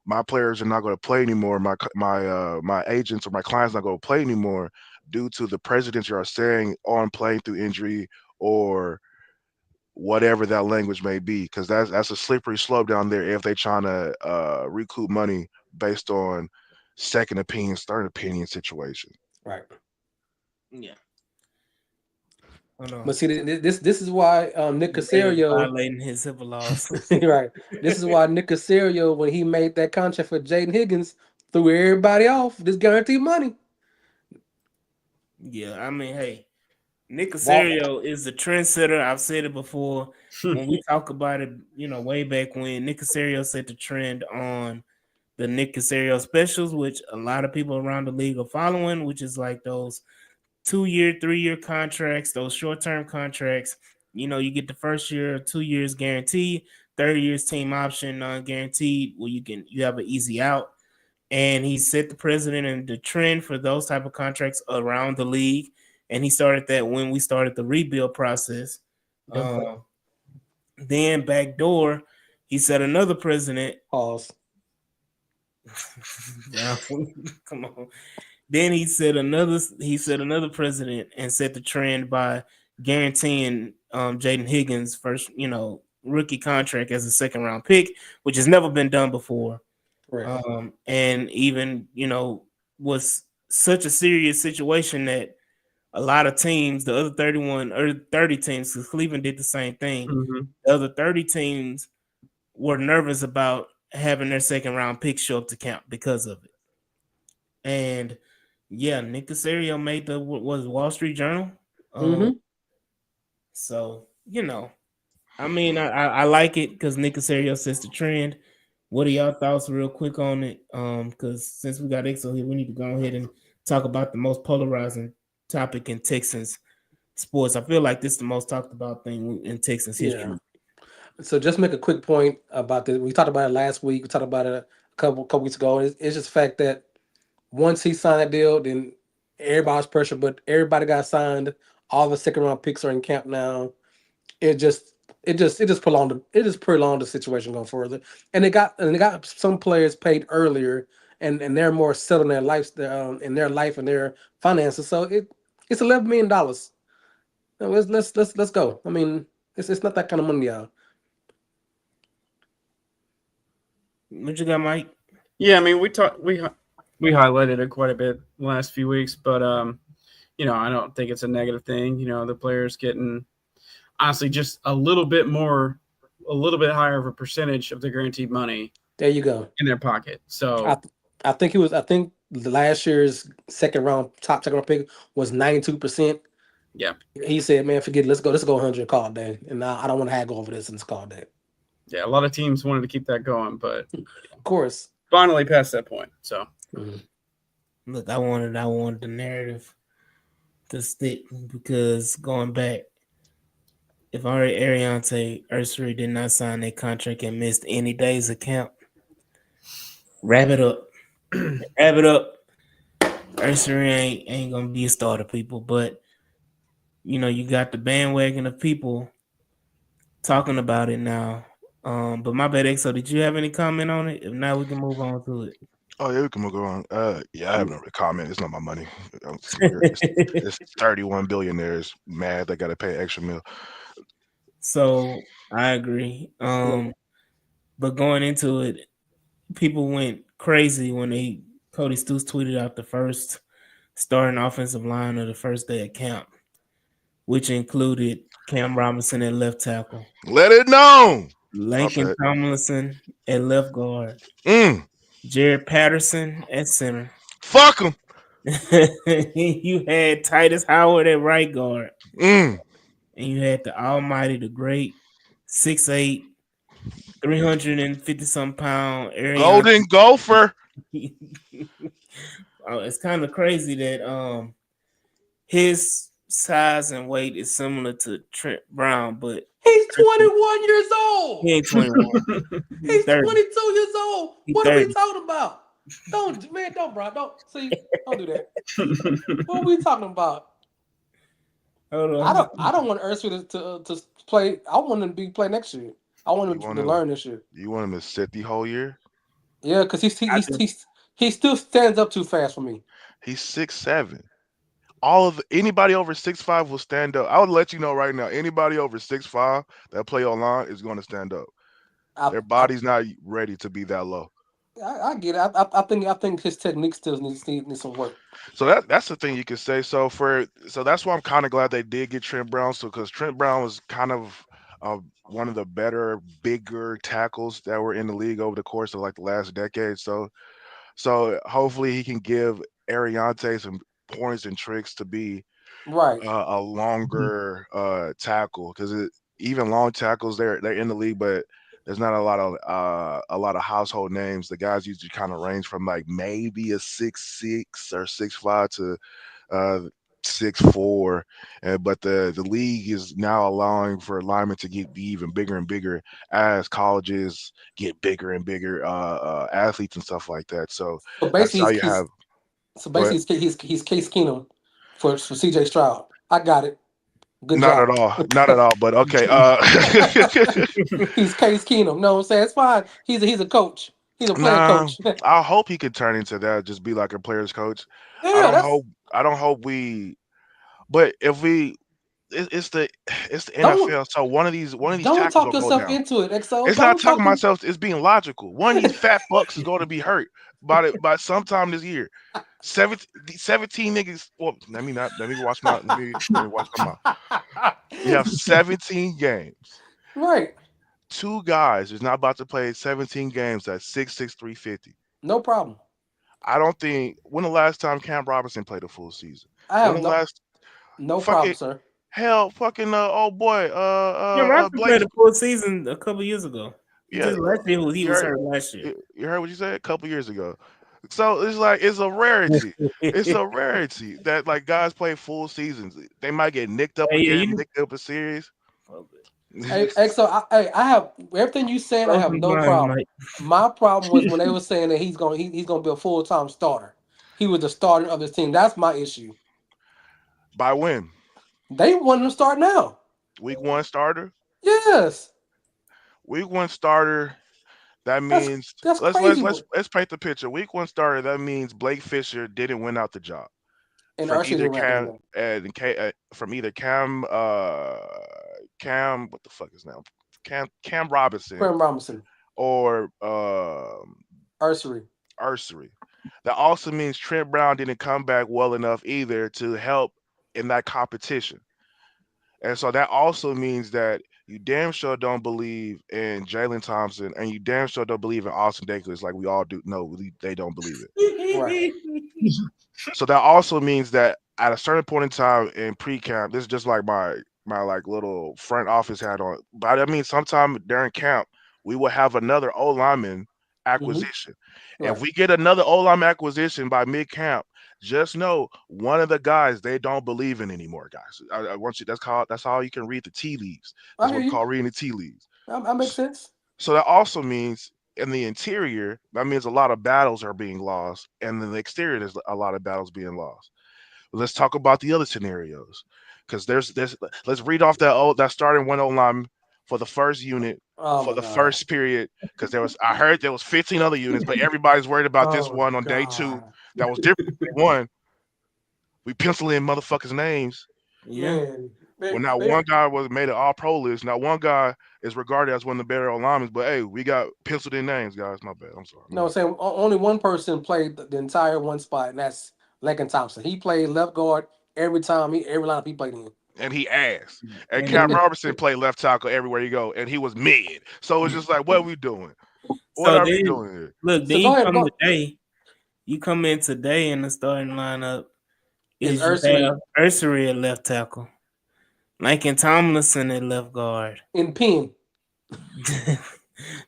my players are not going to play anymore. My agents or my clients not going to play anymore due to the presidents you are saying on playing through injury or whatever that language may be. Because that's a slippery slope down there if they trying to recoup money based on second opinions, third opinion situation. Right. Yeah. Hold on. But see, this is why Nick Mayor Casario, violating his civil laws. right? This is why Nick Casario, when he made that contract for Jaden Higgins, threw everybody off this guaranteed money. Yeah, I mean, hey, Nick Walt, Casario is the trendsetter. I've said it before. When we talk about it, way back when Nick Casario set the trend on the Nick Casario specials, which a lot of people around the league are following, which is like those 2-year, 3-year contracts, those short-term contracts. You get the first year, 2 years guaranteed, 30 years team option, non-guaranteed, where you have an easy out. And he set the precedent and the trend for those type of contracts around the league. And he started that when we started the rebuild process. yep, Then backdoor, he set another precedent. pause. Come on. Then he set another precedent and set the trend by guaranteeing Jaden Higgins first, rookie contract as a second round pick, which has never been done before. Correct. And even, was such a serious situation that a lot of teams, the other 31 or 30 teams, because Cleveland did the same thing, Mhm. the other 30 teams were nervous about having their second round pick show up to count because of it. And yeah, Nick Casario made the was Wall Street Journal. Um, Mm-hmm. so I mean, I like it because Nick Casario sets the trend. What are y'all thoughts, real quick, on it? Because since we got Exo here, we need to go ahead and talk about the most polarizing topic in Texans sports. I feel like this is the most talked about thing in Texans Yeah. history. So just make a quick point about this. We talked about it last week. We talked about it a couple weeks ago. It's just the fact that once he signed that deal, then everybody's pressure, but everybody got signed. All the second round picks are in camp now. It just it just prolonged the situation going further. And they got some players paid earlier and they're more settled in their in their life and their finances. So it's $11 million. Now, let's go. I mean, it's not that kind of money, y'all. What you got, Mike? Yeah, I mean, we highlighted it quite a bit the last few weeks, but I don't think it's a negative thing. The players getting honestly just a little bit higher of a percentage of the guaranteed money There you go. in their pocket. I So I think the last year's second round pick was 92%. yeah, He said, "Man, forget it. Let's go 100 call it day." And I don't want to haggle over this and it's called that. yeah, a lot of teams wanted to keep that going, but Of course. finally past that point. So Mhm. Look, I wanted the narrative to stick because going back, if Ariante Ursary did not sign that contract and missed any days of camp, wrap it up. Wrap it up. Ursary ain't gonna be a starter, people. But you got the bandwagon of people talking about it now. But my bad, Exo, did you have any comment on it? If not, we can move on to it. Oh yeah, we can move on. Yeah, I have no comment. It's not my money. It's 31 billionaires mad they got to pay extra mil. So I agree. But going into it, people went crazy when Cody Stoops tweeted out the first starting offensive line of the first day of camp, which included Cam Robinson at left tackle, Let it known. My Lakin bad. Tomlinson at left guard, Mm, Jared Patterson at center. fuck them. You had Titus Howard at right guard, Mm, and you had the almighty, the great, 6'8", 350 some pound Ariana. Golden Gopher. It's kind of crazy that his size and weight is similar to Trent Brown, but He's 21 years old. he ain't 21. He's He's 30. 22 years old. He What are we 30. talking about? Don't, bro. Don't see. Don't do that. What are we talking about? Hold I on. don't. I don't want Ursula to play. I want him to be play next year. I want You him want to him? learn this year. You want him to sit the whole year? Yeah, because I just, he still stands up too fast for me. He's 6'7". All of anybody over 6'5" will stand up. I would let you know right now. Anybody over 6'5" that play online is going to stand up. I Their I, body's not ready to be that low. I get it. I think his technique still needs some work. So that's the thing you could say. So that's why I'm kind of glad they did get Trent Brown. So because Trent Brown was kind of one of the better, bigger tackles that were in the league over the course of like the last decade. So hopefully he can give Ariante some points and tricks to be Right. a longer tackle because even long tackles they're in the league, but there's not a lot of household names. The guys usually kind of range from like maybe a 6'6" or 6'5" to uh, 6'4", but the league is now allowing for linemen to be even bigger and bigger as colleges get bigger and bigger athletes and stuff like that. So So that's basically, how you have. Go ahead. he's Case Keenum for CJ Stroud. I got it. Good Not at job. all. Not at all. But okay. He's Case Keenum. No, I'm saying it's fine. He's a coach. He's a player Nah. coach. I hope he could turn into that. Just be like a player's coach. I Yeah, don't that's hope. I don't hope we. But if we, it's the it's the don't NFL. So one of these don't tackles talk will go yourself down. into it, XO. It's not Don't talking talk him. myself. It's being logical. One of these fat fucks is going to be hurt by sometime this year. 17 niggas. Well, let me not. Let me watch my mouth. We have 17 games. Right. Two guys is not about to play 17 games at 6'6", 350. No problem. I don't think when the last time Cam Robinson played a full season. I When have the last no problem, fucking sir. hell fucking old boy yeah, Robinson Blake. played a full season a couple years ago. He Yeah, just last year he you was heard hurt last year. you heard what you said a couple years ago. So it's like it's a rarity. It's a rarity that like guys play full seasons. They might get nicked up Hey, a yeah, game, you nicked up a series. Hey, XO, I have everything you saying. I have frozen no blind, problem. Mike. My problem was when they were saying that he's gonna be a full time starter. He was the starter of his team. That's my issue. By when? They want him to start now. Week one starter? Yes, Week one starter. That that's means that's let's let's crazy. let's let's paint the picture. Week one starter. That means Blake Fisher didn't win out the job And from Ursula either didn't have to do Cam that. from either Cam what the fuck is now Cam Robinson Cram Robinson, or Ursary. Ursery. That also means Trent Brown didn't come back well enough either to help in that competition. And so that also means that you damn sure don't believe in Jalen Thompson, and you damn sure don't believe in Austin Davis like we all do. No, they don't believe it. Right. So that also means that at a certain point in time in pre-camp, this is just like my like little front office hat on. But I mean, sometime during camp, we will have another O lineman Mm-hmm. acquisition. If Right. we get another O lineman acquisition by mid-camp, just know one of the guys they don't believe in anymore, guys. I want you. That's how you can read the tea leaves. I That's hear what we you. call reading the tea leaves. That makes sense. So that also means in the interior, that means a lot of battles are being lost, and in the exterior, there's a lot of battles being lost. Let's talk about the other scenarios, because there's let's read off that starting 1 line for the first unit Oh for my the god. first period, because I heard there was 15 other units, but everybody's worried about this Oh one on day two god. that was different. From day one, we pencil in motherfuckers' names. Yeah. Man, Well, not they one guy was made an all pro list. Not one guy is regarded as one of the better linemen. But hey, we got penciled in names, guys. My bad. I'm sorry. You know what I'm saying? Only one person played the entire one spot, and that's Lincoln Thompson. He played left guard every lineup he played in. And he asked. And And Cam Robertson played left tackle everywhere you go, and he was mid. So it's just like, what are we doing? What so are we then doing here? look, then So go you ahead, come go. today. You come in today in the starting lineup Is is you Ursary have Ursery at left tackle. Lincoln Tomlinson at left guard. In pen.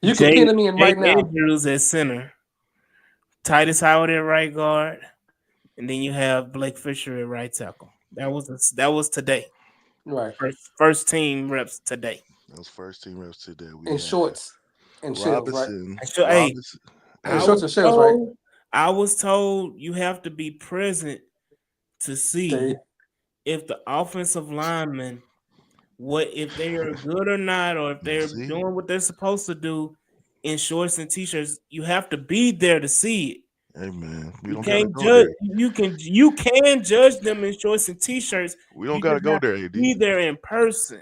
You can Jay pin him in Jay right now. Andrews at center. Titus Howard at right guard. And then you have Blake Fisher at right tackle. That was today. Right. First team reps today. Those first team reps today we In had shorts and shells, right? Robinson. Hey, Robinson. In I Hey, shorts was and shells, right? told I was told you have to be present to see Okay. if the offensive linemen, what if they are good or not, or if they're see, doing what they're supposed to do in shorts and t-shirts. You have to be there to see it. hey man, we You don't gotta can't go judge. there. You can judge them in shorts and t-shirts. We don't You gotta just go have to there, AD. be there in person.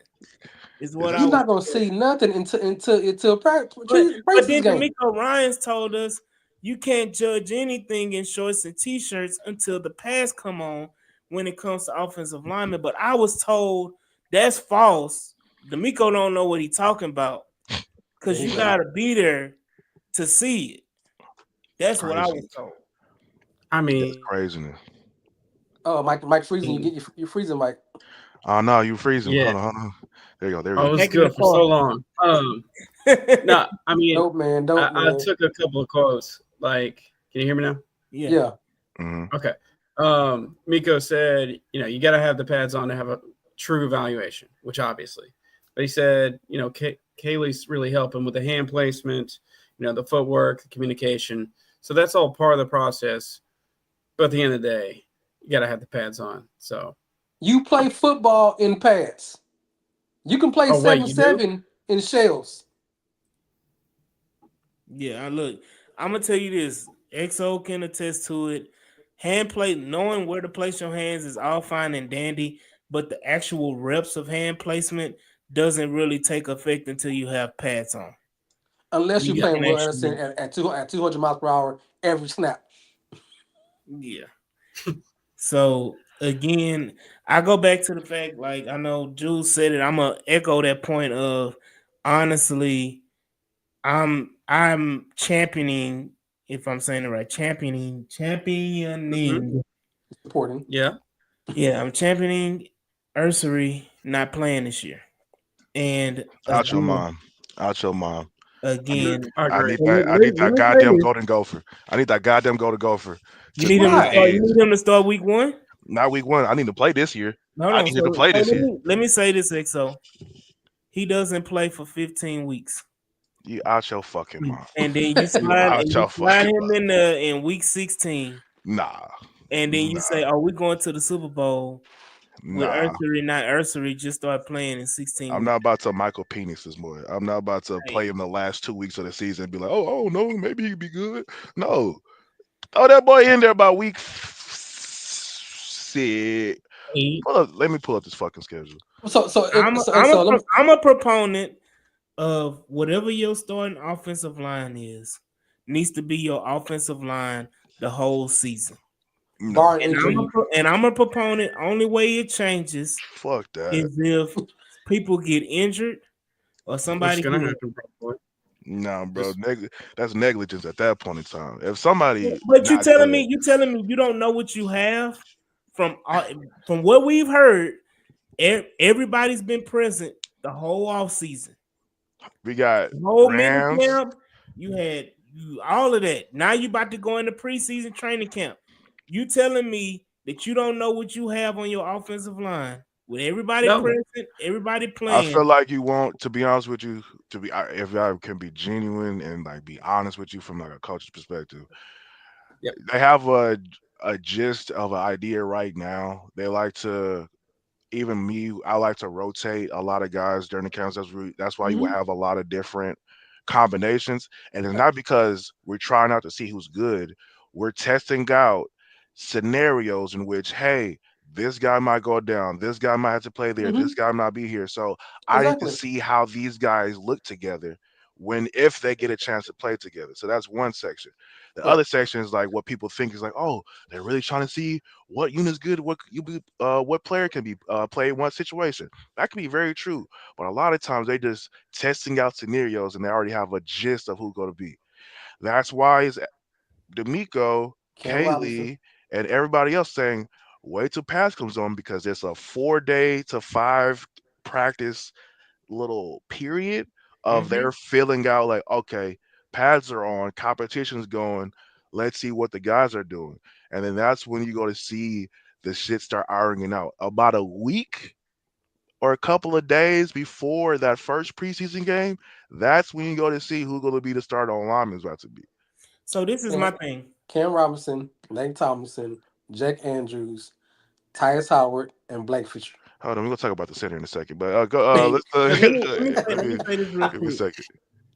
Is Is what I this You're was not gonna told. see nothing until But practice then game. D'Amico Ryans told us you can't judge anything in shorts and t-shirts until the pass come on when it comes to offensive linemen. But I was told that's false. D'Amico don't know what he's talking about Yeah, because he you don't. gotta be there to see it. it's That's what I crazy? was told. I That's mean, craziness. Oh, Mike freezing. You freezing, Mike. Oh no, you freezing. yeah, Hold on. There you go. There I we go. was Back in the good for so car. long. No, I mean, Dope man, I took a couple of quotes. Like, can you hear me now? Yeah. Yeah. Hmm. Okay. Miko said, you got to have the pads on to have a true evaluation, which obviously. But he said, Kaylee's really helping with the hand placement, the footwork, the communication. So that's all part of the process. But at the end of the day, you got to have the pads on. So, You play football in pads. You can play oh, wait, seven you do? seven in shells. Yeah, look, I'm gonna tell you this. XO can attest to it. Hand plate, knowing where to place your hands is all fine and dandy, but the actual reps of hand placement doesn't really take effect until you have pads on. Unless When you're you playing can Will Anderson actually, at 200 miles per hour every snap. yeah. So again, I go back to the fact, like I know Jules said it. I'm gonna echo that point of honestly, I'm championing, if I'm saying it right, Mm-hmm. championing. Important. Yeah. Yeah, I'm championing Ursery not playing this year. And Out your again, mom. Out your mom. I need. again, I I agree. need that. I need let that me say goddamn this. golden gopher. I need that goddamn golden gopher You to need be him to my Why? start. You age. need him to start week one. Not week one. I need to play this year. Hold I on. need him to So play let this year. me say this, XO. He doesn't play for 15 weeks. You out your fucking mom. And then You out you your slide fucking him mom. in week 16. Nah. And then you Nah. say, "Oh, we're going to the Super Bowl with Nah. Ursery, not Ursery, just start playing in I'm 16 not weeks." about to Michael Penis this boy. I'm not about to Hey, play him the last 2 weeks of the season and be like, oh no, maybe he could be good. No. Throw that boy in there by week six. Eight. Let me pull up this fucking schedule. I'm a proponent of whatever your starting offensive line is needs to be your offensive line the whole season. No. barring injury. And I'm a proponent. Only way it changes Fuck that. is if people get injured or Which is somebody going to get. happen probably. Nah, bro. Just That's negligence at that point in time. If somebody But not good, you telling me you don't know what you have from what we've heard. Everybody's been present the whole off season, we got the whole mini Rams. camp. You had all of that. Now you about to go into preseason training camp. You telling me that you don't know what you have on your offensive line with everybody no. present, everybody I feel playing. like you want to be honest with you. If I can be genuine and like be honest with you from like a coach's perspective, Yep. they have a gist of an idea right now. They like to even me, I like to rotate a lot of guys during the camps. That's why you will Hmm. have a lot of different combinations. And it's not because we're trying out to see who's good. We're testing out scenarios in which, hey, this guy might go down, this guy might have to play there, this Hmm. guy might be here. So I need to Exactly. see how these guys look together when if they get a chance to play together. So that's one section. The Right. other section is like what people think is like, oh, they're really trying to see what unit's good, what player can be played in what situation. That can be very true, but a lot of times they just testing out scenarios and they already have a gist of who's going to be. That's why it's D'Amico, Cam Robinson. Kaylee, and everybody else saying wait till pass comes on because it's a 4 day to 5 practice little period of Mm-hmm. their filling out like, okay, pads are on, competition's going, let's see what the guys are doing. And then that's when you go to see the shit start ironing out. About a week or a couple of days before that first preseason game, that's when you go to see who's going to be the starter on lineman is about to be. So this is my Cam, thing. Cam Robinson, Lane Tomlinson, Jack Andrews, Tyus Howard, and Blake Fisher. Hold on, we're gonna talk about the center in a second, but go. Let's So let let me me say this real give me a quick. second.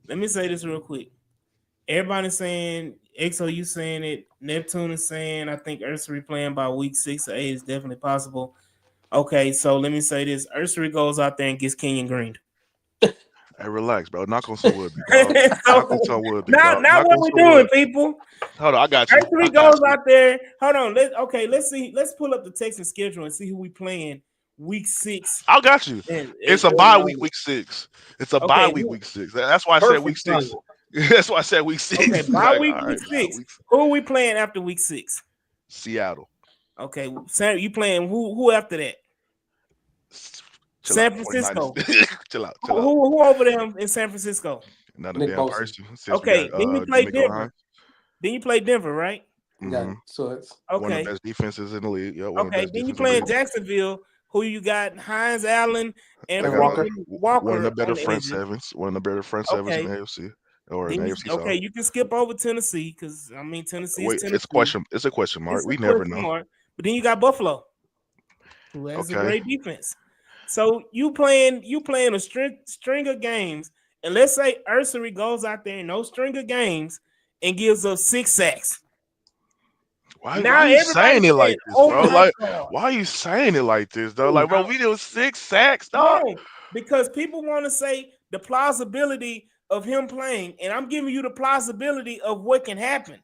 Let me say this real quick. Everybody's saying XOU saying it. Neptune is saying I think Ursery playing by week 6 or 8 is definitely possible. Okay, so let me say this: Ursery goes out there and gets Kenyon Green. Hey, relax, bro. Knock on some wood, big dog. Knock on So some wood, big not dog. not Knock what on we're some doing, wood. people. Hold on, I got you. I Ursery got goes you. out there. Hold on. Let's see. Let's pull up the Texas schedule and see who we playing week 6. I got you. And It's a bye week, week 6. It's a bye okay, week, week 6. That's why I said week Perfect 6. timing. That's why I said week okay, 6. bye Like, week all week right, nah, 6. Who are we playing after week 6? Seattle. Okay, Sam, you playing who after that? Chill out, San 49ers. Francisco. Chill out, Who, chill out. who over there in San Francisco? Not a Nick damn Bosa. person since we got Okay, then you play D'Amico Denver. Hines. Then you play Denver, right? Got Hmm so it's One of the Okay. best defenses in the league. Yeah, one of the Okay. best Then you defenses in the play in league. Jacksonville, who you got Hines Allen and They and got Walker. freaking one of the Walker better on the front edges. sevens. One of the better front sevens in Okay. the AFC or in Then the you AFC okay, South. you can skip over Tennessee because I mean Tennessee is Wait, it's Tennessee. question. It's a question mark. It's a We never question know. mark. But then you got Buffalo, who has a Okay. great defense. So you playing a string of games, and let's say Ursery goes out there in those string of games and gives us 6 sacks. Why Now you everybody's saying it saying, like this, "Oh bro? my Like, god!" why are you saying it like this, though? Like, bro, Now, we did 6 sacks, dog. no, because people want to say the plausibility of him playing, and I'm giving you the plausibility of what can happen.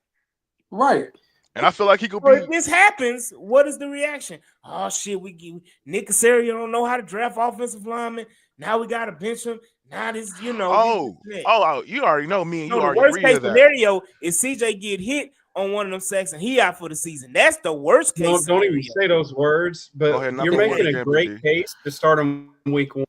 Right. And I feel like he could So if be. this happens, what is the reaction? Oh shit, we give Nick Casario don't know how to draft offensive linemen. Now we got to bench him. Now this, Oh, this, that. you already know me and No, you the already worst agreed case to that. scenario is CJ get hit on one of them sacks and he out for the season. That's the worst case Don't even scenario. say those words. Go But ahead and knock you're on wood making a again, Big great D. case to start on week 1.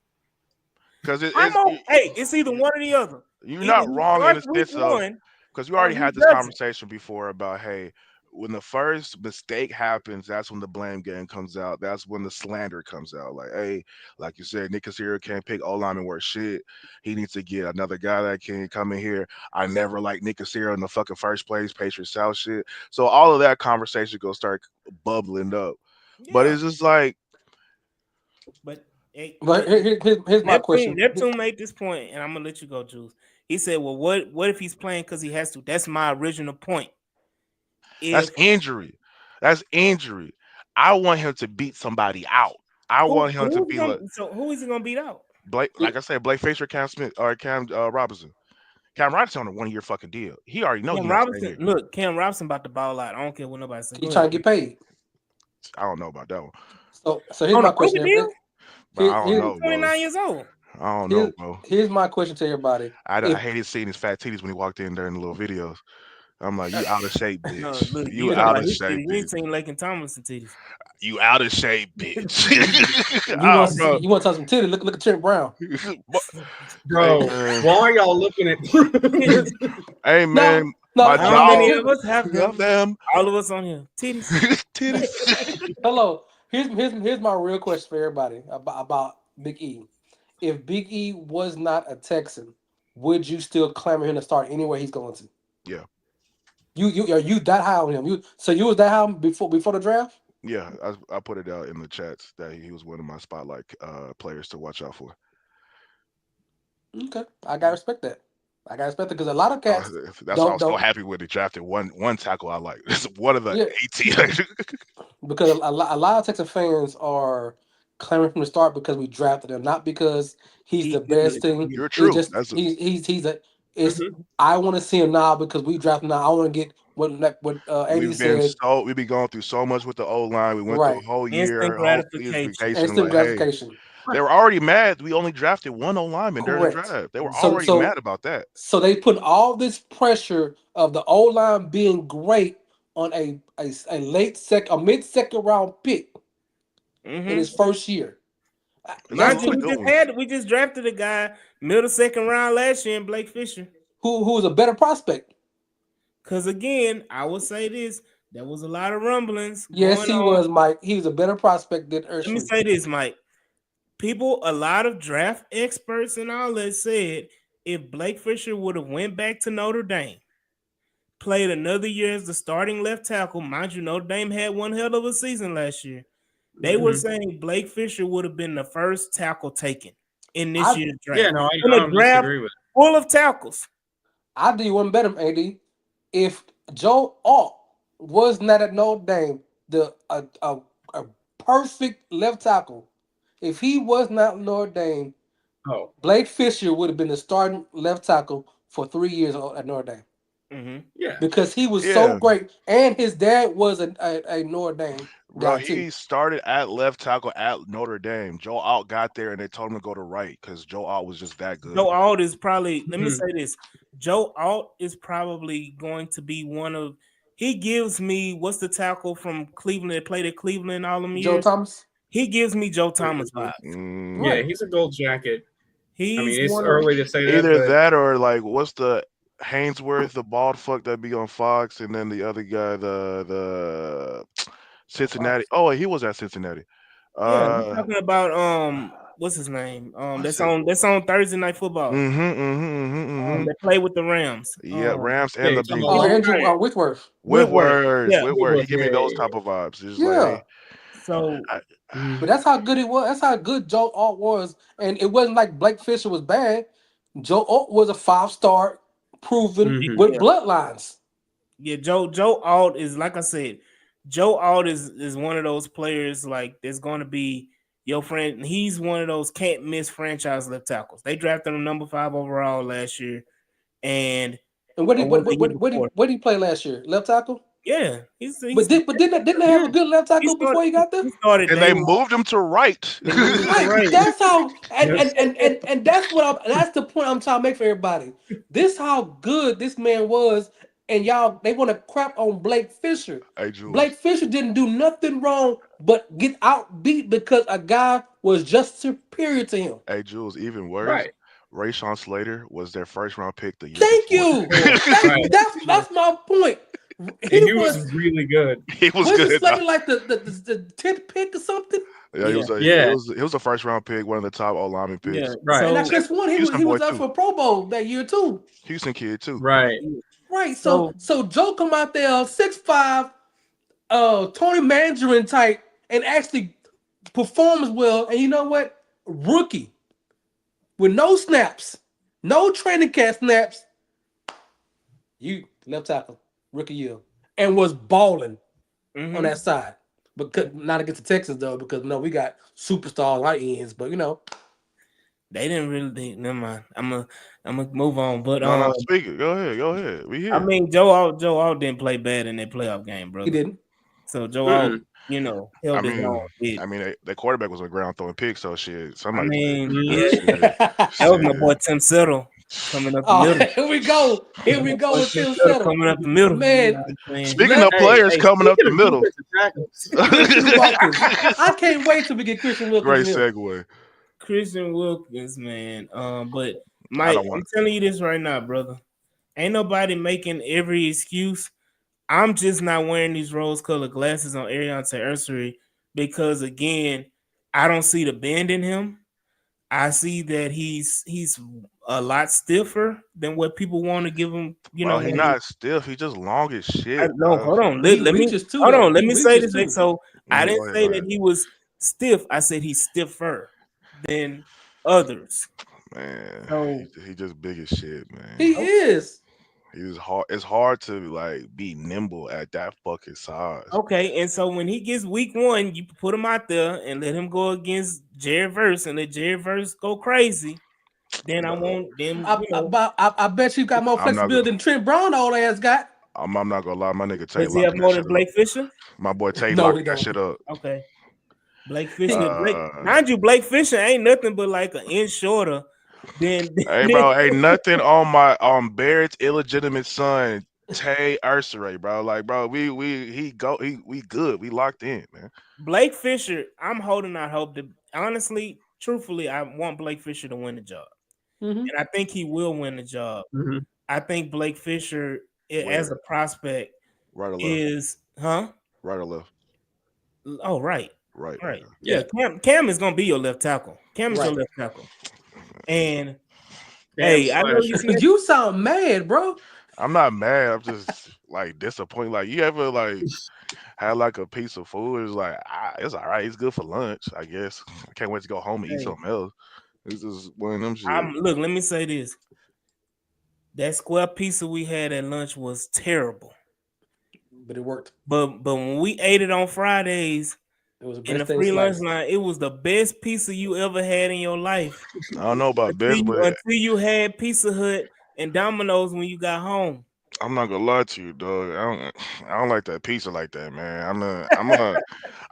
Because I'm on. Hey, it's either one or the other. you're Either not he wrong in starts the week sense of one because we or already he had this doesn't. conversation before about hey, when the first mistake happens, that's when the blame game comes out. That's when the slander comes out. Like, hey, like you said, Nick Casario can't pick O lineman worth shit. He needs to get another guy that can come in here. I never liked Nick Casario in the fucking first place, Patriot South shit. So all of that conversation gonna start bubbling up. But Yeah, it's just like, but hey, But here's my question. Neptune made this point, and I'm gonna let you go, Jules. He said, "Well, what if he's playing because he has to?" That's my original point. that's If injury. That's injury. I want him to beat somebody out. I want him to be like who is he gonna beat out? Blake, like I said, Blake Fisher, Cam Smith, or Cam Robinson. Cam Robinson on a 1 year fucking deal. He already know Cam he not staying Robinson. here. Look, Cam Robinson about to ball out. I don't care what nobody says. He Go ahead. trying to get paid. I don't know about that one, So here's On a my rookie question. deal, but I don't Here, he's know, bro. 29 years old. I don't know, Here, bro. here's my question to everybody. I If hated seeing his fat titties when he walked in there in the little videos. I'm like, you out of shape, No, bitch. look, you You talking out about of his shape, titties. You ain't bitch. seen Lake and Tomlinson titties. You out of shape, bitch. you Oh, want to see, bro. you want to talk some titty, look at Trent Brown. Hey Bro, man, why are y'all looking at hey No, man, no. my How many dog. of us have Love them? them All of us on here. Titties. titties. Hello. Here's my real question for everybody about Big E. If Big E was not a Texan, would you still clamor him to start anywhere he's going to? Yeah, You are you that high on him? You was that high on before the draft? yeah. I put it out in the chats that he was one of my spotlight players to watch out for. Okay, I gotta respect that. I gotta respect it because a lot of cats That's why I was so don't. happy when they drafted one tackle I like. It's one of the Yeah, 18. because a lot of Texas fans are clamoring from the start because we drafted him, not because he's He the best good. thing. You're It's true. just That's a, he's a. It's Mhm. I want to see him now because we drafted him now. I want to get what AD said. we've been going through so much with the old line. We went through Right, a whole Instant year, whole season gratification. vacation. instant Like, hey, gratification. they were already mad. We only drafted one O lineman during the Correct. draft. They were So already so mad about that. so they put all this pressure of the O line being great on a late a mid second round pick in Mm-hmm. his first year. It doesn't Mind That's look you, a two good one. we just drafted a guy middle second round last year in Blake Fisher. who's a better prospect. Cause again, I will say this: there was a lot of rumblings Yes, going he on. was, Mike. He was a better prospect than Let me Ursher. say this, Mike. A lot of draft experts and all that said if Blake Fisher would have went back to Notre Dame, played another year as the starting left tackle, mind you, Notre Dame had one hell of a season last year. They were Mhm. saying Blake Fisher would have been the first tackle taken in this I year's Yeah, draft. no, In I a don't draft disagree with full of tackles. I do one better, AD. If Joe Alt was not at Notre Dame, the a perfect left tackle. If he was not Notre Dame, it. Oh, Blake Fisher would have been the starting left tackle for 3 years at Notre Dame Mm-hmm. yeah. because he was so Yeah, great, and his dad was a Notre Dame bro. guy too. He started at left tackle at Notre Dame. Joe Alt got there and they told him to go to right because Joe Alt was just that good. Joe Alt is probably, let me Mhm. say this. Joe Alt is probably going to be one of, he gives me, what's the tackle from Cleveland that played at Cleveland all them Joe years? Thomas, He gives me Joe Thomas Mhm. vibes. Yeah, Mm, right? he's a gold jacket. I He's mean, it's one of, early to say that, either but that or like what's the Hainsworth, the bald fuck that be on Fox, and then the other guy, the Cincinnati. Fox. Oh, he was at Cincinnati. yeah, I'm Uh, talking about, what's his name? what's it? That's on Thursday Night Football. Mm-hmm. They play with the Rams. Yeah, Rams yeah, end you're up talking being about Oh, He's gold. Andrew retired. Whitworth. Whitworth. Yeah. Whitworth. He Woodworth. give Yeah, me those yeah, type of vibes. It's just like, Yeah, hey, So I, yeah. Mhm. but that's how good he was. That's how good Joe Alt was, and it wasn't like Blake Fisher was bad. Joe Alt was a 5-star, proven Mhm. with yeah. bloodlines. Yeah, Joe Alt is, like I said, Joe Alt is one of those players like there's going to be your friend. He's one of those can't miss franchise left tackles. They drafted him number 5 overall last year, and And what or did was the year before? what did he play last year? Left tackle. Yeah, But didn't they have Yeah. a good left he tackle started before he got there? he started and day they one. moved him to right. They moved him to Right. right. That's how Yes. and that's what that's the point I'm trying to make for everybody. This how good this man was, and y'all they want to crap on Blake Fisher. Hey, Jules. Blake Fisher didn't do nothing wrong but get outbeat because a guy was just superior to him. Hey, Jules. Even worse, Right. Rayshawn Slater was their first round pick the year Thank before. you. Yeah, That's Right. that's yeah. that's my point. And He he was was really good. He was wasn't good. Slater like the 10th pick or something? Yeah, Yeah, Yeah. he was a first round pick, one of the top O lineman yeah. picks. Right. And I So just won. Houston He boy was up too. for Pro Bowl that year too. Houston kid too. Right. Right. So so so Joe come out there 6'5", Tony Mandarin type, and actually performs well. And you know what? Rookie with no snaps, no training camp snaps. You left tackle, rookie year, and was balling on mhm. that side. But not against the Texans though, because no, we got superstar light ends. But you know, They didn't really. Never mind. I'm gonna move on. But No, no, speak it. Go ahead. Go ahead. We I here. mean, Joe Alt didn't play bad in that playoff game, he brother. didn't. So Joe Alt, Mm-mm. I held his own. mean, their quarterback was on the ground throwing picks, so shit. I Somebody did. mean, yeah, Mhm. Shit. that was my boy Shit. Tim Settle coming up the Oh, middle. here we go. Here That we my go boy with Tim Tim Settle Settle. coming up the middle. You know Man, what I'm saying? Speaking let of players Hey, coming up speaking the of middle, defensive tackles, Christian Wilkins. I can't wait till we get Christian Wilkins great in here. segue. Christian Wilkins, man. But I Mike, don't I'm want. telling you this right now, brother. Ain't nobody making every excuse. I'm just not wearing these rose-colored glasses on Ariante Ursery because, again, I don't see the bend in him. I see that he's a lot stiffer than what people want to give him. Bro, he not stiff. He just long as shit, No, bro. hold on. But he Let me reaches too, hold on. though. Let He me say reaches this. Like, too. so I Go didn't ahead. Go say that ahead, he was stiff. I said he's stiffer than others. man. So He just big as shit, man. He okay. is. He was hard. It's hard to like be nimble at that fucking size. Okay, and so when he gets week 1, you put him out there and let him go against Jared Verse and let Jared Verse go crazy. Then I Bro, want them, I bet you got more I'm not gonna. flexibility than Trent Brown old ass got. I'm not gonna lie. My nigga Tay does he have locking that more shit than up. Blake Fisher? My boy Tay No, locking he that don't. shit up. Okay. Blake He, Fisher, Uh, mind you, Blake Fisher ain't nothing but like an inch shorter than, hey, bro, ain't nothing on my Barrett's illegitimate son Tay Ursaray, bro. Like, bro, we good. We locked in, man. Blake Fisher. I'm holding out hope that honestly, truthfully, I want Blake Fisher to win the job, Mm-hmm. and I think he will win the job. Mhm. I think Blake Fisher as Where? a prospect Right or left? is, huh? Right or left? Oh, right, Right. right, Okay. yeah. Yeah. Cam is gonna be your left tackle. Cam is your Right. left tackle, and Cam hey, I know slash. you said You sound mad, bro. I'm not mad. I'm just like disappointed. Like you ever like had like a piece of food? It's like it's all right. It's good for lunch, I guess. I can't wait to go home and eat hey, something else. This is one of them shit. look. Let me say this: that square pizza we had at lunch was terrible. But it worked. But when we ate it on Fridays It was the in best the thing free lunch sliced. line, it was the best pizza you ever had in your life. I don't know about Until best, you but until you had Pizza Hut and Domino's when you got home. I'm not gonna lie to you, dog. I don't like that pizza like that, man.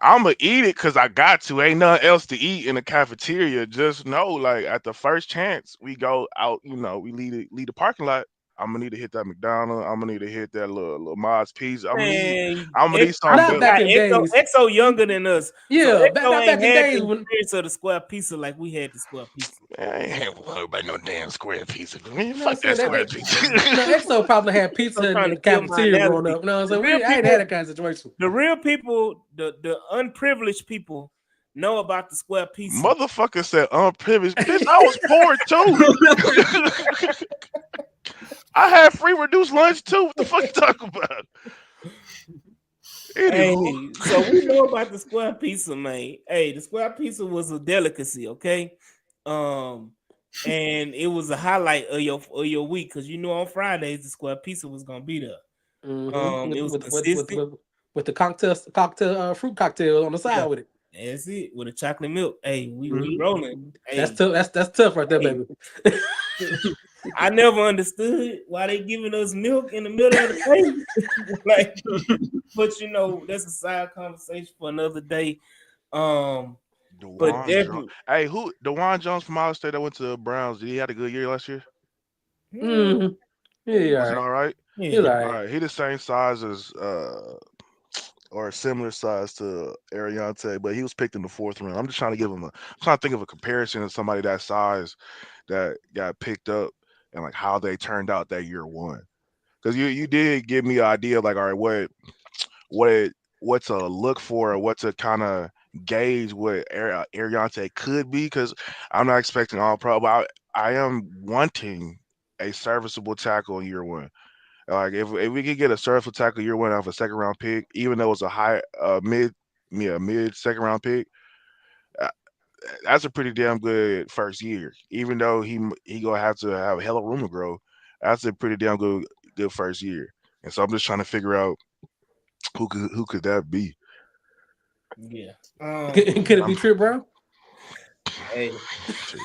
I'm gonna eat it because I got to. Ain't nothing else to eat in the cafeteria. Just know, like at the first chance we go out, we leave the parking lot. I'm gonna need to hit that McDonald's. I'm gonna need to hit that little Mods Pizza. Man, I'm gonna need I something Not better. back forgot in days. Exo younger than us. So Yeah, Exo not ain't back in had days the when experience of the square pizza like we had the square pizza. Man, I ain't worried about no damn square pizza. Man, you know what I'm fuck that saying. square pizza. Exo probably had I'm pizza in trying the to kill my cafeteria growing analogy. up. You know what I'm The saying? real I ain't people, had that kind of situation. the real people, the unprivileged people know about the square pizza. Motherfucker said unprivileged. Bitch, I was poor too. I had free reduced lunch too. What the fuck you talking about? Anywho, Hey, so we know about the square pizza, man. Hey, the square pizza was a delicacy, okay? Um, and it was a highlight of your week because you know on Fridays the square pizza was gonna be there. Mm-hmm. It was consistent. With the cocktail fruit cocktail on the side Yeah, with it. that's it with a chocolate milk. Hey, we Mhm. rolling. That's Hey, tough. That's tough right there, hey. baby. I never understood why they giving us milk in the middle of the day. Like, but that's a side conversation for another day. Um, but Dewan Jones. definitely, Hey, who Dewan Jones from Ohio State that went to the Browns? Did he had a good year last year? mm, Mm-hmm. Yeah, all Was he right. all right? He's all yeah, All right. right. He the same size as or a similar size to Ariante, but he was picked in the fourth round. I'm just trying to give him I'm trying to think of a comparison of somebody that size that got picked up and like how they turned out that year one. Because you did give me an idea of like, all right, what what to look for, or what to kind of gauge what Ariante could be. Because I'm not expecting all pro, but I am wanting a serviceable tackle in year one. Like if we could get a serviceable tackle year one off a second round pick, even though it's a high mid second round pick, uh, that's a pretty damn good first year. Even though he gonna have to have a hell of room to grow, that's a pretty damn good first year. And so I'm just trying to figure out who could that be. yeah. Could it I'm be Trip Brown? Hey, jeez,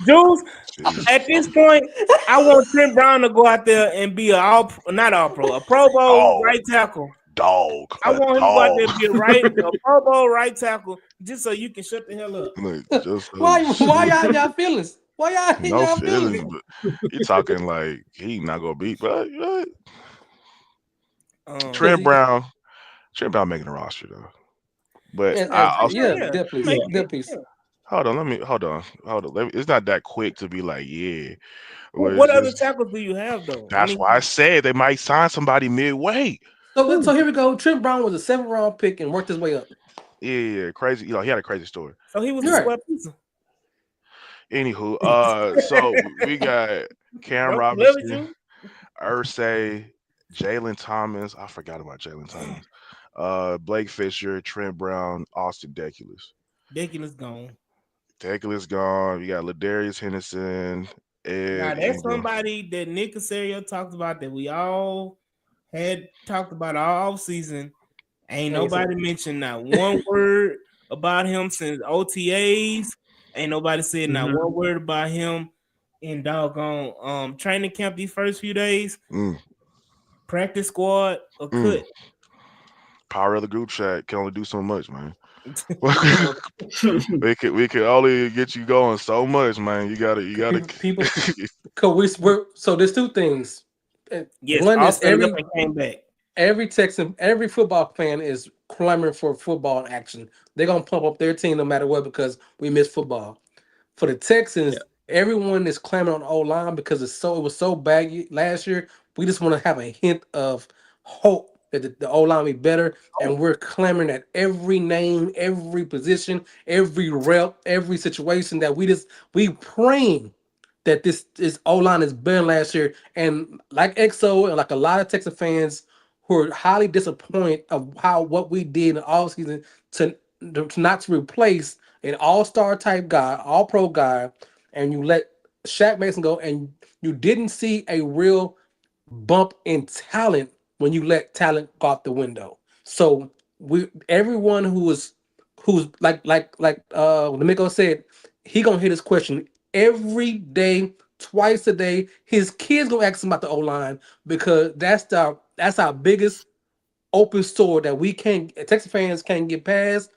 Jules, jeez. at this point, I want Trent Brown to go out there and be not all pro, a Pro Bowl Dog, right tackle. dog, I a want him to go out there dog. and be a Pro Bowl right tackle, just so you can shut the hell up. Like, just Why shit. y'all in y'all feelings? Why y'all in No y'all feelings? feelings, but he talking like he not gonna beat. But Because Trent Brown, Trent Brown making the roster though. But I Oh also yeah, yeah, dead he piece, Yeah. making it. dead piece. Yeah. hold on. Let me hold on. It's not that quick to be like yeah. But What it's other just tackles do you have though? I that's mean, why I said they might sign somebody midway. So who? here we go. Trent Brown was a 7th round pick and worked his way up. Yeah, crazy. He had a crazy story. So he was a You're right. square pizza. Anywho, so we got Cam Don't you love it, Robinson, you? Ursay, Jalen Thomas. I forgot about Jalen Thomas. Blake Fisher, Trent Brown, Austin Deculus. Ridiculous gone. Deculus gone. You got Ladarius Henderson, Now Ed that's Ingram. somebody that Nick Casario talked about that we all had talked about all season. Ain't Hey, so nobody mentioned not one word about him since OTAs. Ain't nobody said not Mhm. one word about him in doggone training camp these first few days. Mm, Practice squad or mm. cut. Power of the group chat can only do so much, man. we can only get you going so much, man. You gotta. people, cause so there's two things. Yes, One is Austin left and came back. every Texan, every football fan is clamoring for football action. They're gonna pump up their team no matter what because we miss football. For the Yeah. Texans, everyone is clamoring on the O line because it was so bad last year. We just want to have a hint of hope that the O line will be better, and we're clamoring at every name, every position, every rep, every situation that we praying that this O line is better than last year. And like EXO and like a lot of Texas fans who are highly disappointed of how what we did in the offseason to, to not to replace an all-star type guy, all pro guy, and you let Shaq Mason go, and you didn't see a real bump in talent when you let talent go out the window. So we everyone who's D'Amico said, he gonna hit his question every day, twice a day. His kids gonna ask him about the O line because that's our biggest open store that we can't Texas fans can't get past.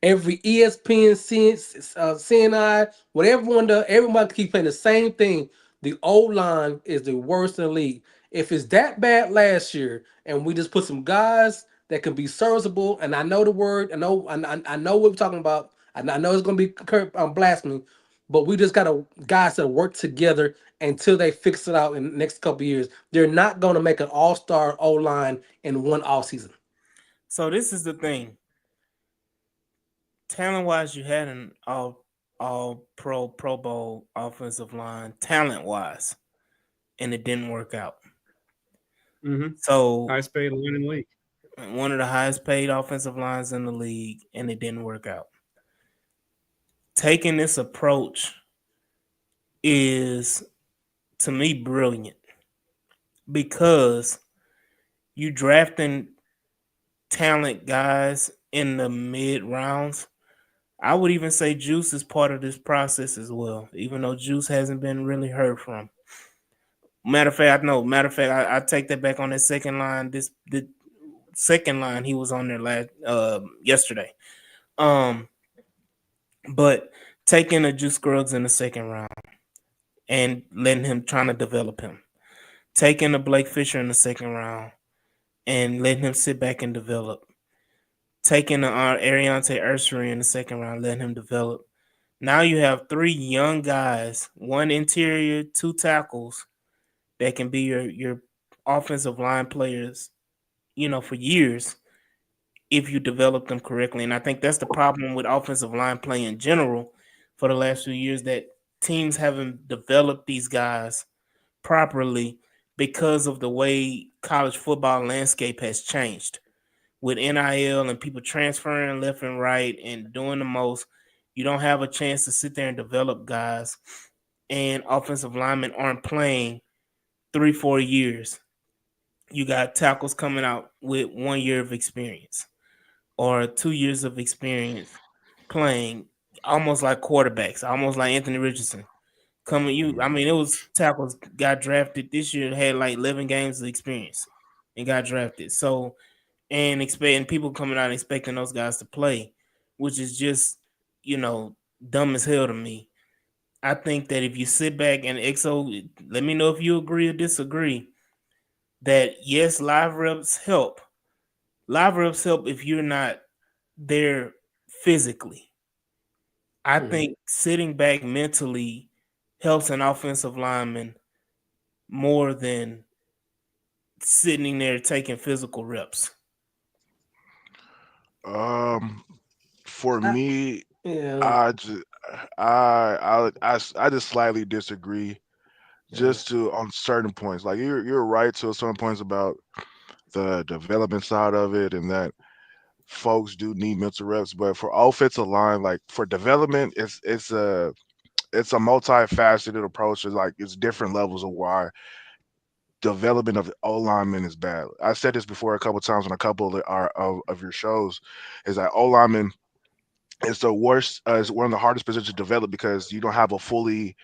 Every ESPN, CNI, whatever one does, everyone keep playing the same thing. The O line is the worst in the league. If it's that bad last year, and we just put some guys that can be serviceable, and I know the word, I know what we're talking about. I know it's going to be blasphemy, but we just got to guys that work together until they fix it out in the next couple of years. They're not going to make an all-star O line in one off season. So this is the thing. Talent wise, you had an all pro bowl offensive line, talent wise, and it didn't work out. Mm-hmm. So Highest paid line in the league. one of the highest paid offensive lines in the league, and it didn't work out. Taking this approach is, to me, brilliant because you drafting talent guys in the mid rounds. I would even say Juice is part of this process as well, even though Juice hasn't been really heard from. Matter of fact, no. Matter of fact, I take that back on that second line. The second line he was on there last yesterday. Um, but taking a Juice Scruggs in the second round and letting him trying to develop him. Taking a Blake Fisher in the second round and letting him sit back and develop. Taking a Ariante Ursery in the second round, letting him develop. Now you have three young guys, one interior, two tackles that can be your offensive line players, for years if you develop them correctly. And I think that's the problem with offensive line play in general for the last few years, that teams haven't developed these guys properly because of the way college football landscape has changed. With NIL and people transferring left and right and doing the most, you don't have a chance to sit there and develop guys. And offensive linemen aren't playing 3-4 years. You got tackles coming out with 1 year of experience or 2 years of experience playing, almost like quarterbacks, almost like Anthony Richardson. It was tackles got drafted this year, had like 11 games of experience and got drafted. So, and people coming out expecting those guys to play, which is just, dumb as hell to me. I think that if you sit back and EXO, let me know if you agree or disagree, that yes, live reps help. Live reps help if you're not there physically. I think sitting back mentally helps an offensive lineman more than sitting there taking physical reps. Um, for I, me, yeah, I just I just slightly disagree, yeah. just to on certain points. Like you're right to certain points about the development side of it, and that folks do need mental reps. But for offensive line, like for development, it's a multifaceted approach. It's like it's different levels of why development of O lineman is bad. I said this before a couple times on a couple of your shows, is that O lineman is the worst. Is one of the hardest positions to develop because you don't have a fully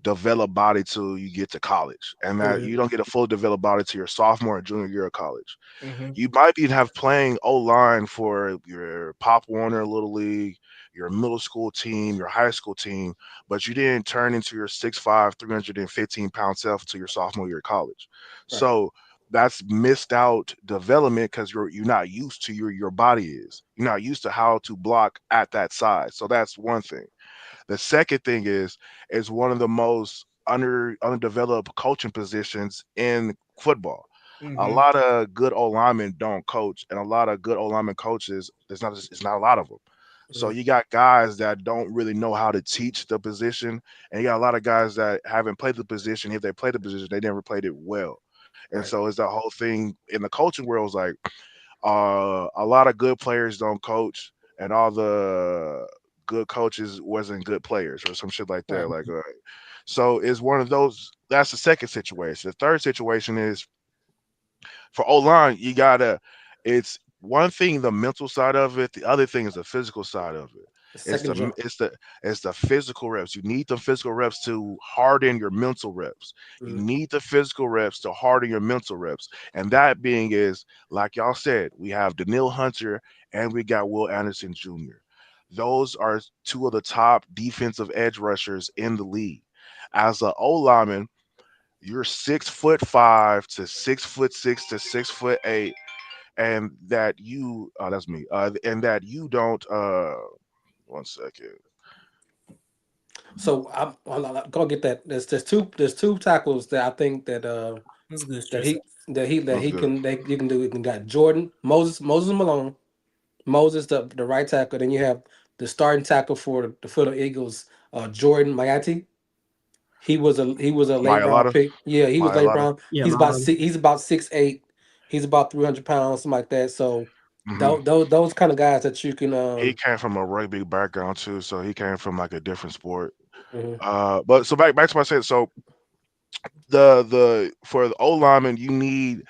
developed body till you get to college, and that Mhm. you don't get a full developed body to your sophomore or junior year of college. Mm-hmm. You might even have playing O line for your Pop Warner Little League, your middle school team, your high school team, but you didn't turn into your 6'5", 315-pound self to your sophomore year of college. Right. So that's missed out development because you're not used to your body is. You're not used to how to block at that size. So that's one thing. The second thing is one of the most underdeveloped coaching positions in football. A Mm-hmm. lot of good O linemen don't coach, and a lot of good O lineman coaches. It's not a lot of them. So Mhm. you got guys that don't really know how to teach the position, and you got a lot of guys that haven't played the position. If they played the position, they never played it well. And Right. so it's the whole thing in the coaching world is like a lot of good players don't coach, and all the good coaches wasn't good players or some shit like Right. that. Like, so it's one of those. That's the second situation. The third situation is for O line. You gotta. It's one thing the mental side of it. The other thing is the physical side of it. The It's second the jump. it's the physical reps. You need the physical reps to harden your mental reps. You Mhm. need the physical reps to harden your mental reps. And that being is, like y'all said, we have Daniil Hunter and we got Will Anderson Jr. Those are two of the top defensive edge rushers in the league. As a O lineman, you're 6'5" to 6'6" to 6'8", and that you that's me, and that you don't 1 second. So I'm gonna get that. There's two tackles that I think That's good, that stress. What's he good? can that you can do. You can got Jordan Moses Malone, Moses the right tackle. Then you have the starting tackle for the Philadelphia Eagles, Jordan Mayati. He was a My late a round lot of pick. Yeah, he was my a late lot of round. Yeah, He's about 6'8". He's about 300 pounds, something like that. So hmm those kind of guys that you can he came from a rugby background too, so he came from like a different sport. mhm. But so back to what I said. So the for the O lineman, you need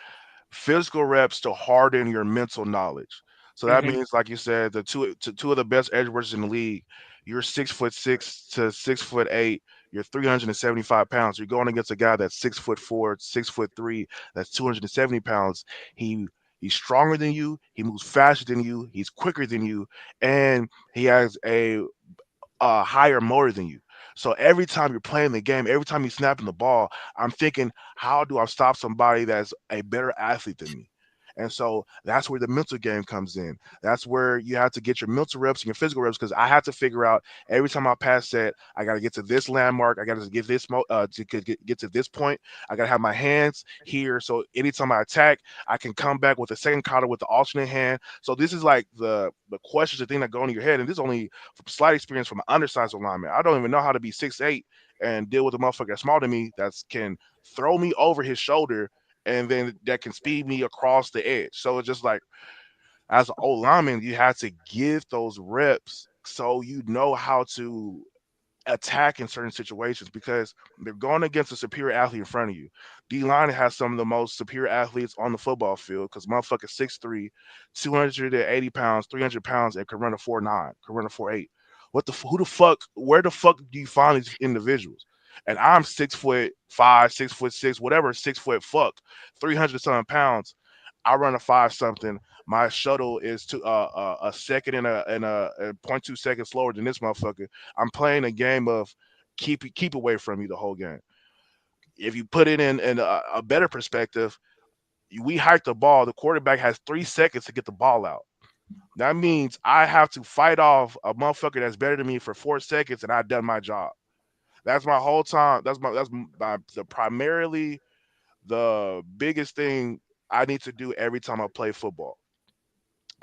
physical reps to harden your mental knowledge. So that Mm-hmm. means, like you said, two of the best edge rushers in the league. You're 6'6" to 6'8". You're 375 pounds. You're going against a guy that's 6'4", 6'3", that's 270 pounds. He he's stronger than you. He moves faster than you. He's quicker than you, and he has a higher motor than you. So every time you're playing the game, every time you're snapping the ball, I'm thinking, how do I stop somebody that's a better athlete than me? And so that's where the mental game comes in. That's where you have to get your mental reps and your physical reps because I have to figure out every time I pass set, I got to get to this landmark. I got to get get to this point. I got to have my hands here. So anytime I attack, I can come back with a second counter with the alternate hand. So this is like the questions, the thing that go into your head. And this is only from slight experience from an undersized alignment. I don't even know how to be 6'8" and deal with a motherfucker that's smaller than me that can throw me over his shoulder and then that can speed me across the edge. So it's just like as an old lineman, you have to give those reps so you know how to attack in certain situations because they're going against a superior athlete in front of you. D line has some of the most superior athletes on the football field because motherfucker 6'3", 280 pounds, 300 pounds, and can run a 4'9", can run a 4'8". Who the fuck, where the fuck do you find these individuals? And I'm 6'5", 6'6", whatever, 6 foot fuck, 300 something pounds. I run a five something. My shuttle is to a second and 0.2 seconds slower than this motherfucker. I'm playing a game of keep away from you the whole game. If you put it in a better perspective, we hike the ball. The quarterback has 3 seconds to get the ball out. That means I have to fight off a motherfucker that's better than me for 4 seconds, and I've done my job. That's my whole time. The primarily the biggest thing I need to do every time I play football.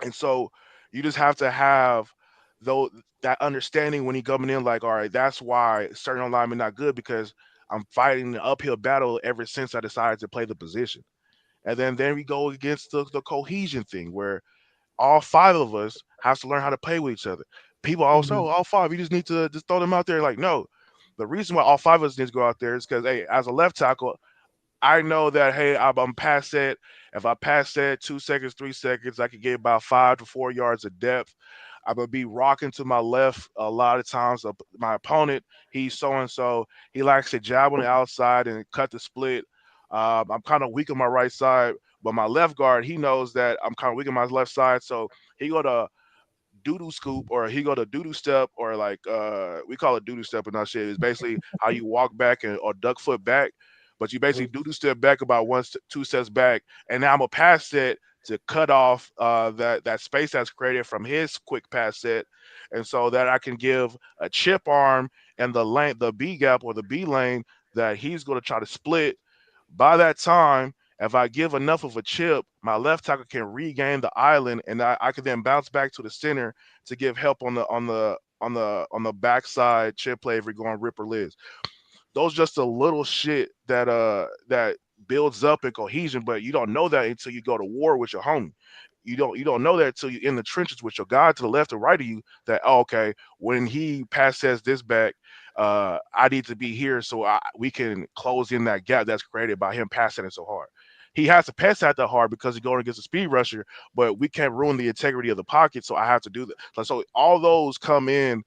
And so you just have to have though that understanding when you coming in, like, all right, that's why certain alignment not good because I'm fighting an uphill battle ever since I decided to play the position. And then we go against the cohesion thing where all five of us have to learn how to play with each other. People always say, Mhm. oh, all five, you just need to just throw them out there. Like, no. The reason why all five of us need to go out there is because, hey, as a left tackle, I know that hey, I'm past that. If I pass that 2 seconds, 3 seconds, I could get about 5 to 4 yards of depth. I'm gonna be rocking to my left a lot of times. My opponent, he's so and so. He likes to jab on the outside and cut the split. I'm kind of weak on my right side, but my left guard, he knows that I'm kind of weak on my left side, so he go to doodoo scoop or he go to doodoo step or like we call it doodoo step and that shit. It's basically how you walk back and or duck foot back, but you basically Mhm. doodoo step back about 2 steps back, and now I'm gonna pass it to cut off that space that's created from his quick pass set, and so that I can give a chip arm and the B gap or the B lane that he's going to try to split. By that time, if I give enough of a chip, my left tackle can regain the island, and I can then bounce back to the center to give help on the backside chip play if we're going rip or Liz. Those just a little shit that builds up in cohesion, but you don't know that until you go to war with your homie. You don't know that until you're in the trenches with your guy to the left or right of you. That, oh, okay, when he pass sets this back, I need to be here so we can close in that gap that's created by him passing it so hard. He has to pass that hard because he's going against a speed rusher, but we can't ruin the integrity of the pocket, so I have to do that. So all those come in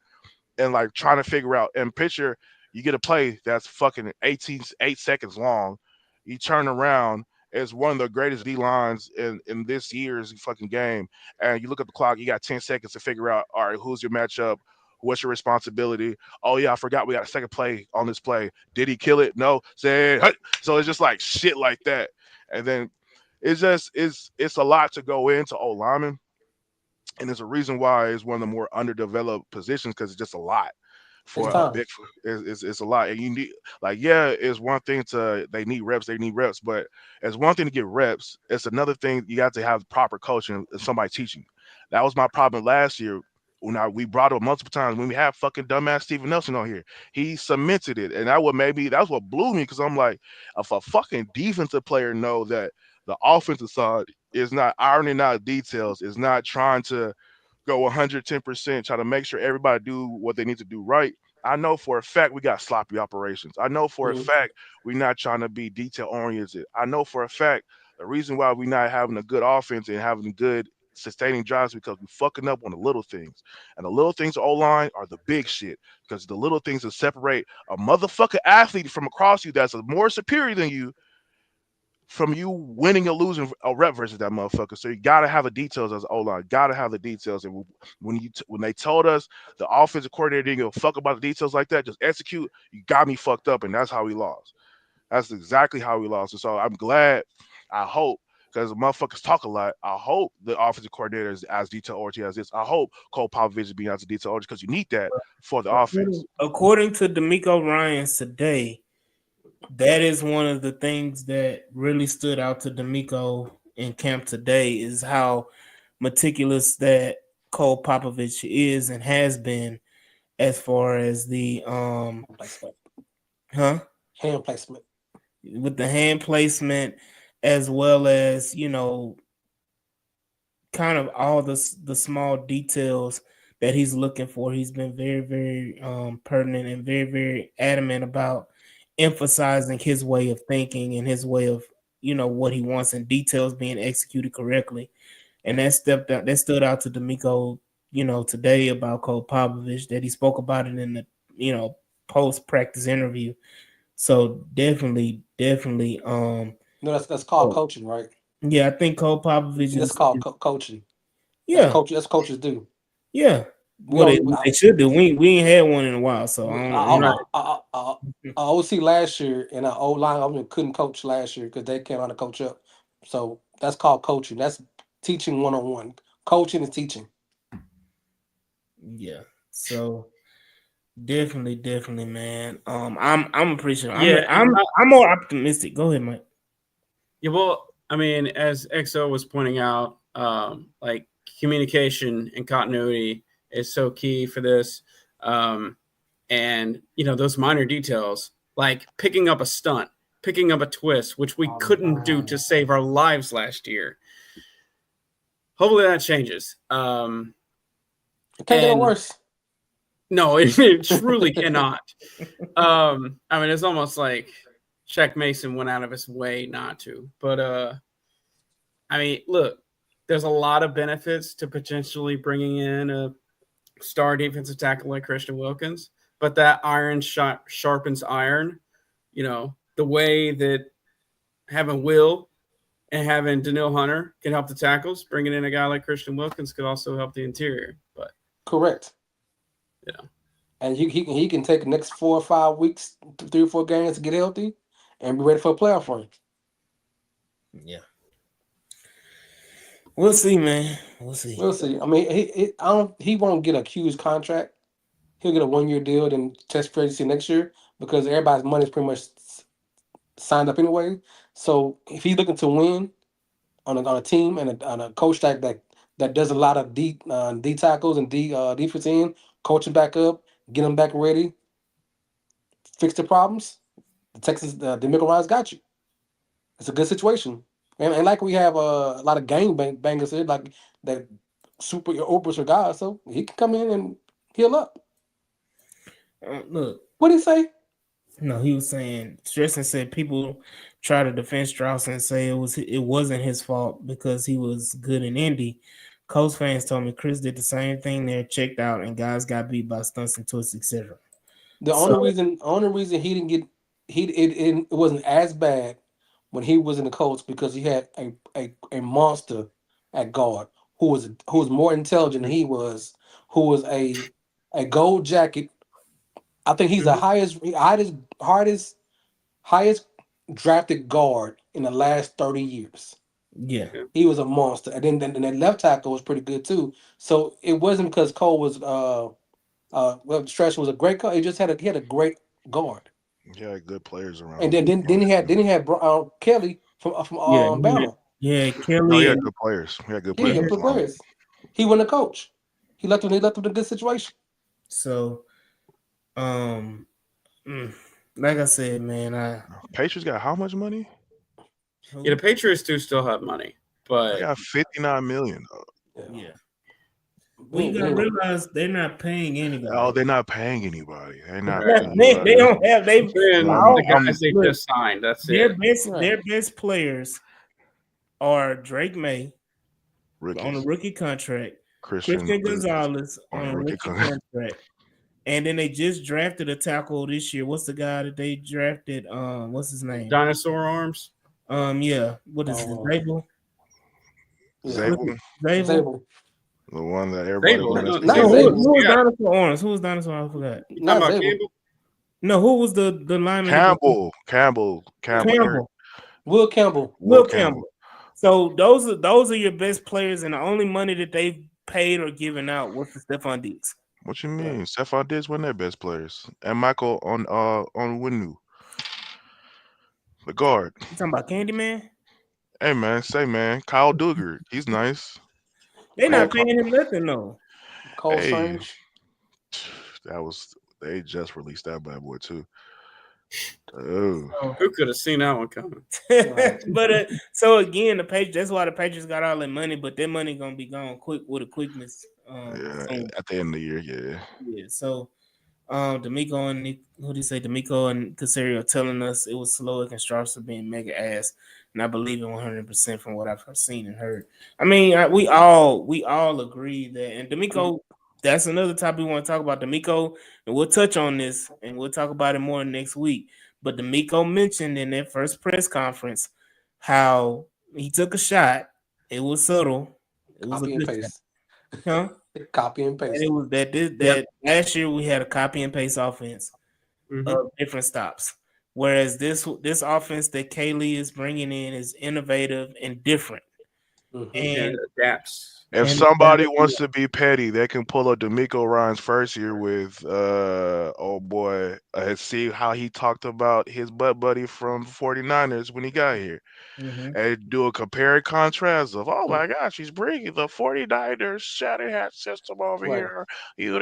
and like trying to figure out and picture you get a play that's fucking 8 seconds long. You turn around, it's one of the greatest D lines in this year's fucking game. And you look at the clock, you got 10 seconds to figure out, all right, who's your matchup? What's your responsibility? Oh yeah, I forgot we got a second play on this play. Did he kill it? No. Say hey. So it's just like shit like that. And then it's a lot to go into O lineman, and there's a reason why it's one of the more underdeveloped positions because it's just a lot It's for a time. big. It's a lot, and you need like yeah, it's one thing to they need reps, but it's one thing to get reps. It's another thing you got to have proper coaching and somebody teaching. That was my problem last year. When we brought him multiple times when we had fucking dumbass Steven Nelson on here, he cemented it, and that's what blew me because I'm like, if a fucking defensive player know that the offensive side is not ironing out details, is not trying to go 110%, try to make sure everybody do what they need to do right. I know for a fact we got sloppy operations. I know for a Mhm. fact we're not trying to be detail oriented. I know for a fact the reason why we're not having a good offense and having good sustaining drives because we fucking up on the little things. And the little things O line are the big shit because the little things that separate a motherfucker athlete from across you that's more superior than you from you winning or losing a rep versus that motherfucker. So you gotta have the details as O line. Gotta have the details. And when they told us the offensive coordinator didn't give a fuck about the details like that, just execute. You got me fucked up, and that's how we lost. That's exactly how we lost. And so I'm glad. I hope because motherfuckers talk a lot. I hope the offensive coordinator is as detail oriented as this. I hope Cole Popovich is being as detail oriented because you need that for the offense. According to D'Amico Ryans today, that is one of the things that really stood out to D'Amico in camp today is how meticulous that Cole Popovich is and has been as far as the Placement. huh Hand placement. with the hand placement as well as kind of all the small details that he's looking for. He's been very, very pertinent and very, very adamant about emphasizing his way of thinking and his way of what he wants and details being executed correctly. And that stood out to D'Amico, today about Cole Popovich that he spoke about it in the post practice interview. So definitely, No, that's called oh, coaching, right? yeah, I think Cole Popovich That's is called coaching. That's yeah, coach. That's coaches do. yeah. We What don't. they should do. We ain't had one in a while, so I don't know. I'm not. OC last year and our old line, I mean, couldn't coach last year because they came out to coach up. So that's called coaching. That's teaching 1-on-1. Coaching is teaching. Yeah. So definitely, man. I'm appreciative. Yeah, I'm more optimistic. Go ahead, Mike. yeah. Well, I mean, as XO was pointing out, like communication and continuity is so key for this. Um, and those minor details, like picking up a stunt, picking up a twist, which we couldn't do to save our lives last year. Hopefully that changes. It can't get no And worse. no, it truly cannot. I mean, it's almost like Shaq Mason went out of his way not to. But I mean, look, there's a lot of benefits to potentially bringing in a star defensive tackle like Christian Wilkins, but that iron sharpens iron. The way that having Will and having Daniil Hunter can help the tackles, bringing in a guy like Christian Wilkins could also help the interior. But Correct. yeah, And he can take the next 4 or 5 weeks, 3 or 4 games to get healthy, and be ready for a playoff run. Yeah. We'll see, man. We'll see. We'll see. I mean, I don't. He won't get a huge contract. He'll get a 1 year deal, then test free agency next year because everybody's money is pretty much signed up anyway. So if he's looking to win on a team and on a coach that does a lot of D tackles and defense in, coach him back up, get him back ready, fix the problems. The Texans, the middle Ryan's got you. It's a good situation, and like we have a lot of bangers here, like that super orbital guys, so he can come in and heal up. Look, What did he say? no, he was saying Stresson said people try to defend Strauss and say it wasn't his fault because he was good in Indy. Colts fans told me Chris did the same thing there, checked out, and guys got beat by stunts and twists, etc. The So only reason he didn't get it wasn't as bad when he was in the Colts because he had a monster at guard who was more intelligent than he was, who was a gold jacket. I think he's the Mhm. highest drafted guard in the last 30 years. yeah, Yeah. He was a monster, and then that left tackle was pretty good too. So it wasn't because Cole was well, Stretch was a great coach. He had a great guard. He had good players And around then him. then, then he had Kelly from yeah, Bama. yeah. No, he Kelly had and good players. He had good Yeah, he players had good before him. players. He wasn't a coach. He left him in a good situation. so um, mm, like I said, man, Patriots got how much money? Yeah, the Patriots do still have money, They but got 59 million. Yeah. yeah. We Well, you ain't, we gotta ain't gonna, realize they're not paying Oh, anybody. they're not paying anybody. They're not right. paying They anybody. don't have I'm they saying I'm, the all I'm, guys they look just signed. That's their it. best right. their best players are Drake May on a rookies. rookie contract, Christian Christian Williams Gonzalez on on a a rookie rookie contract. contract, and then they just drafted a tackle this year. What's the guy that they drafted? What's his name? Dinosaur arms. Yeah, what is it? Oh, Zabel? yeah. What is Zabel, it? Zabel? Zabel. the one that everybody Zabel. wanted us No, to No, Not get. Zabel Zabel. was who was Seattle. Dinosaur Orange? Who was Dinosaur? I forgot. You talking Not about Zabel. Campbell? No, who was the lineman that they Campbell, Eric Campbell? Will Campbell. Will Will Campbell. Campbell. So those are your best players, and the only money that they've paid or given out was for Stephon Diggs. What you Right. mean? Stephon Diggs one of their best players, and Michael on Winu, the guard. You talking about Candyman? Hey man, say man, Kyle Duggar, he's nice. They Yeah, not paying him nothing though. Cole hey, Strange. that was they just released that bad boy too. Oh, So, Who could have seen that one coming? Right. but so again, the Patriots. That's why the Patriots got all their money, but their money gonna be gone quick with a quickness. yeah, Soon. at the end of the year, yeah. Yeah. So D'Amico and who did he say? D'Amico and Casario telling us it was Slowick and Strauss being mega ass, and I believe it 100% from what I've seen and heard. I mean, we all agree that, and D'Amico. That's another topic we want to talk about, D'Amico, and we'll touch on this, and we'll talk about it more next week. But D'Amico mentioned in that first press conference how he took a shot. It was subtle. It was a Copy and good shot, paste. huh? Copy and And paste. it was Yep. that last year we had a copy and paste offense Hmm. of different stops. Whereas this offense that Kaylee is bringing in is innovative and different, Hmm. And and it adapts. If and somebody wants to be petty, they can pull up D'Amico Ryan's first year with oh boy, see how he talked about his butt buddy from 49ers when he got here. Mhm. And do a compare and contrast of, oh my gosh, he's bringing the 49ers shadow hat system over Right. here. You.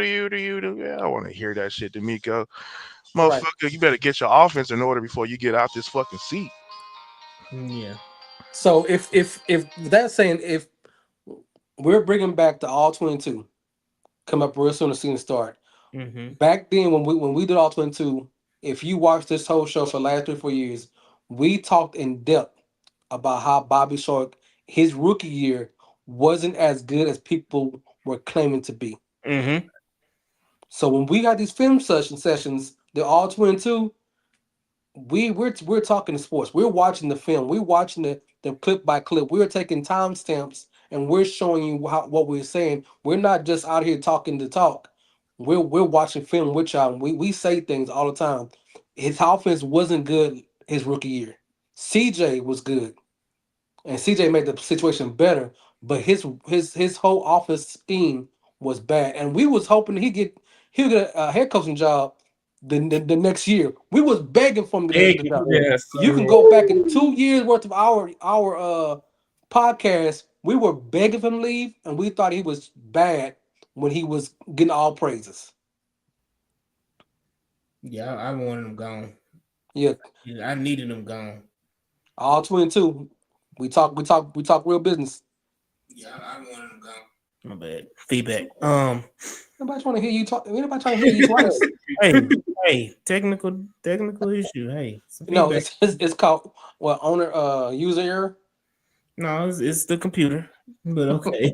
Yeah, I want to hear that shit, D'Amico. Right. Motherfucker, you better get your offense in order before you get out this fucking seat. Yeah. So if that's saying if we're bringing back the all 22, come up real soon as season start. Mhm. Back then when we did all 22, if you watched this whole show for the last 3 4 years, we talked in depth about how Bobby Shark his rookie year wasn't as good as people were claiming to be. Mhm. So when we got these film sessions, the all 22, we're talking sports. We're watching the film. We're watching the clip by clip. We're taking timestamps and we're showing you what we're saying. We're not just out here talking to talk. We're watching film with y'all. We say things all the time. His offense wasn't good his rookie year. CJ was good, and CJ made the situation better. but his whole office scheme was bad, and we was hoping he'll get a head coaching job the next year. We was begging for him to get the Begging. job. Yes. You can Yeah. go back in 2 years worth of our podcast. We were begging for him to leave, and we thought he was bad when he was getting all praises. Yeah, I wanted him gone. Yeah, Yeah, I needed him gone. all 22. We talk real business. Yeah, I wanted him gone. My bad. Feedback. Nobody trying to hear you talk. Anybody trying to hear you twice? Hey, hey, technical issue. Hey, some No, feedback. it's called what owner user error, No, it's the computer. But okay.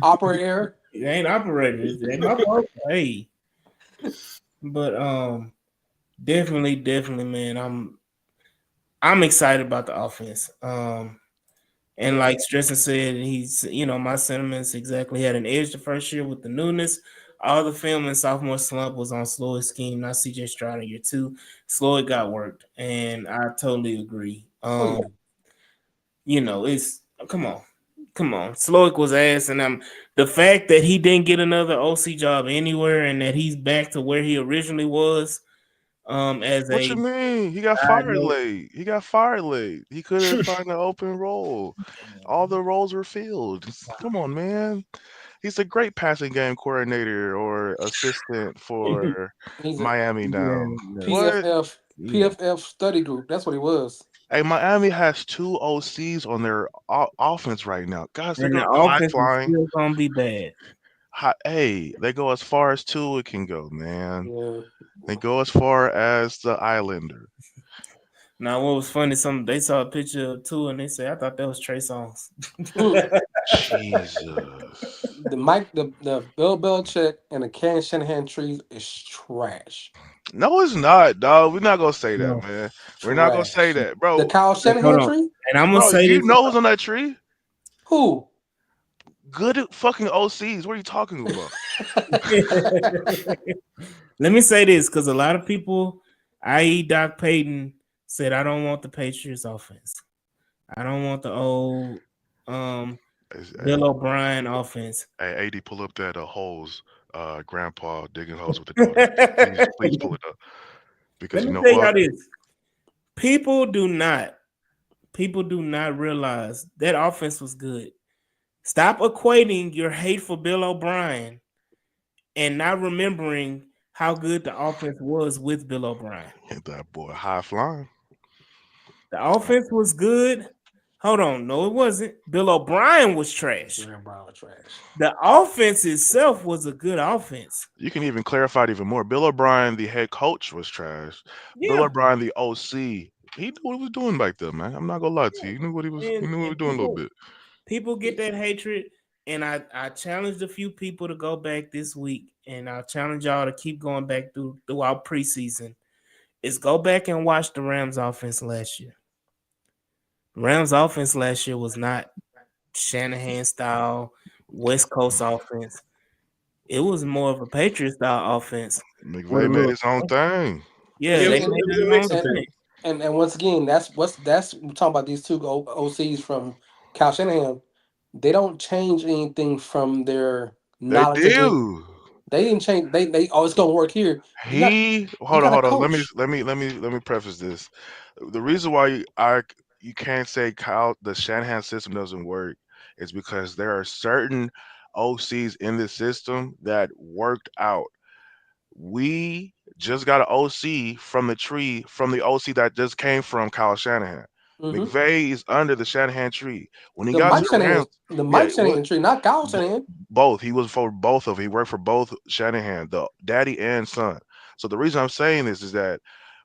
operator error. It ain't operated. It ain't my fault. Hey. But definitely, man. I'm excited about the offense. And like Stresson said, he's my sentiments exactly had an edge the first year with the newness. All the film and sophomore slump was on Sloyd's scheme, not CJ Stroud in year two. Sloyd got worked, and I totally agree. Oh yeah, It's come on. Sloyd was ass, and the fact that he didn't get another OC job anywhere, and that he's back to where he originally was, as What you a mean? He got side fired note. late. He got fired late. He couldn't find an open role. All the roles were filled. Come on, man. He's a great passing game coordinator or assistant for he's a Miami Yeah, now. no. What? PFF Yeah. PFF study group. That's what he was. Hey, Miami has two OCs on their offense right now. Guys, they And the go high offense is flying. still gonna be bad. Hey, they go as far as Tua can go, man. Yeah. They go as far as the Islander. Now, what was funny? They saw a picture of two, and they said, "I thought that was Trey Songz." Mm. Jesus. The Bill Belichick and the Ken Shanahan tree is trash. No, it's not, dog. We're not gonna say that, No, man. We're not gonna say Trash. that, The bro. Kyle hold Shanahan on. tree? And I'm gonna Bro, say you this. know who's on that tree? Who? Good fucking OCs. What are you talking about? Let me say this, because a lot of people, i.e., Doc Payton, said, "I don't want the Patriots offense. I don't want the old Hey, Bill O'Brien offense." hey, AD, pull up that hose. Grandpa digging holes with the daughter. Please pull it up because Let you me know tell what? y'all this: people do not, people do not realize that offense was good. Stop equating your hate for Bill O'Brien and not remembering how good the offense was with Bill O'Brien. Hit that boy high flying. The offense was good. Hold on, no, it wasn't. Bill O'Brien was trash. Aaron Brown trash. The offense itself was a good offense. You can even clarify it even more. Bill O'Brien, the head coach, was trash. Bill Yeah, O'Brien, the OC, he knew what he was doing back there, man. I'm not gonna lie to you. He knew what he was. He and knew what he was and doing a little bit. people get that hatred, and I challenged a few people to go back this week, and I challenge y'all to keep going back throughout preseason. Is go back and watch the Rams offense last year. Rams offense last year was not Shanahan style West Coast offense. It was more of a Patriot style offense with a McVay made little, his own thing. yeah, It they was, See, it made was a their mix own of and thing. things. and once again, that's we're talking about these two OCs from Kyle Shanahan. They don't change anything from their They knowledge of game. do. They didn't change. They oh, it's gonna work here. He You got a hold on. coach. Let me preface this. The reason why you can't say Kyle the Shanahan system doesn't work is because there are certain OCs in the system that worked out. We just got an OC from the tree from the OC that just came from Kyle Shanahan. Hmm. McVay is under the Shanahan tree. When he The got to Mike the Shanahan, Rams, the yeah, Mike Shanahan tree, not Kyle B- Shanahan. both. He was for both of. He worked for both Shanahan, the daddy and son. So the reason I'm saying this is that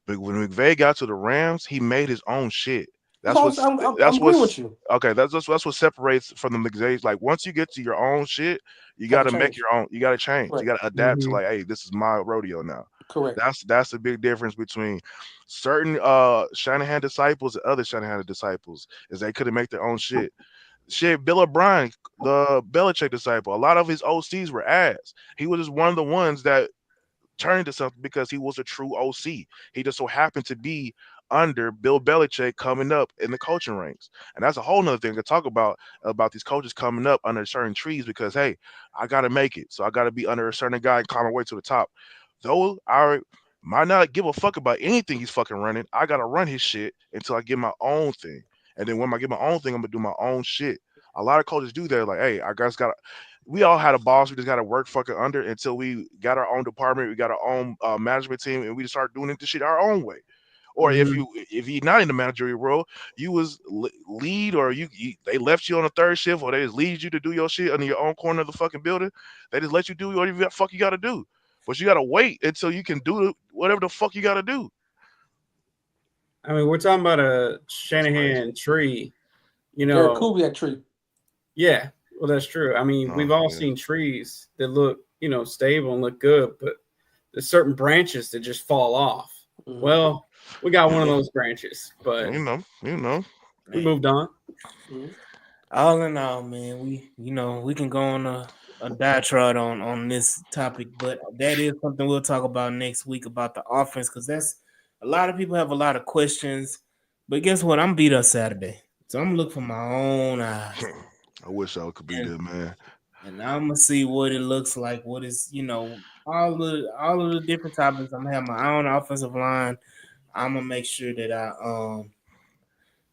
when McVay got to the Rams, he made his own shit. That's That's all. what's I'm that's agreeing with what's you. okay. That's what separates from the McVays. Like once you get to your own shit, you Got got to to make change. your own. You got to change. You Correct. got to adapt to Mhm. like, hey, this is my rodeo now. Correct. That's the big difference between certain Shanahan disciples and other Shanahan disciples is they couldn't make their own shit. Shit, Bill O'Brien, the Belichick disciple, a lot of his OCs were ass. He was just one of the ones that turned into something because he was a true OC. He just so happened to be under Bill Belichick coming up in the coaching ranks. And that's a whole nother thing to talk about these coaches coming up under certain trees because hey, I gotta make it. So I gotta be under a certain guy and climb my way to the top. Though I might not give a fuck about anything he's fucking running, I gotta run his shit until I get my own thing. And then when I get my own thing, I'm gonna do my own shit. A lot of coaches do that. Like, hey, I guys got. We all had a boss. We just got to work fucking under until we got our own department. We got our own management team, and we just start doing this shit our own way. Or Mhm. if you're not in the managerial role, you was lead, or you they left you on a third shift, or they just lead you to do your shit under your own corner of the fucking building. They just let you do whatever the fuck you got to do, but you got to wait until you can do whatever the fuck you got to do. I mean, we're talking about a That's crazy. Shanahan tree. You Gary know, Kubiak tree. yeah. Well, that's true. I mean, Oh we've all yeah. seen trees that look, stable and look good, but there's certain branches that just fall off. Mhm. Well, we got one of Yeah, those branches, but you know. we Man, moved on. Mhm. all in all, man, we can go on a diatribe on this topic, but that is something we'll talk about next week about the offense because that's a lot of people have a lot of questions. But guess what? I'm beat up Saturday, so I'm gonna look for my own eyes, I wish I could be and there, man. I'm gonna see what it looks like. What is all of the different topics. I'm gonna have my own offensive line. I'm gonna make sure that I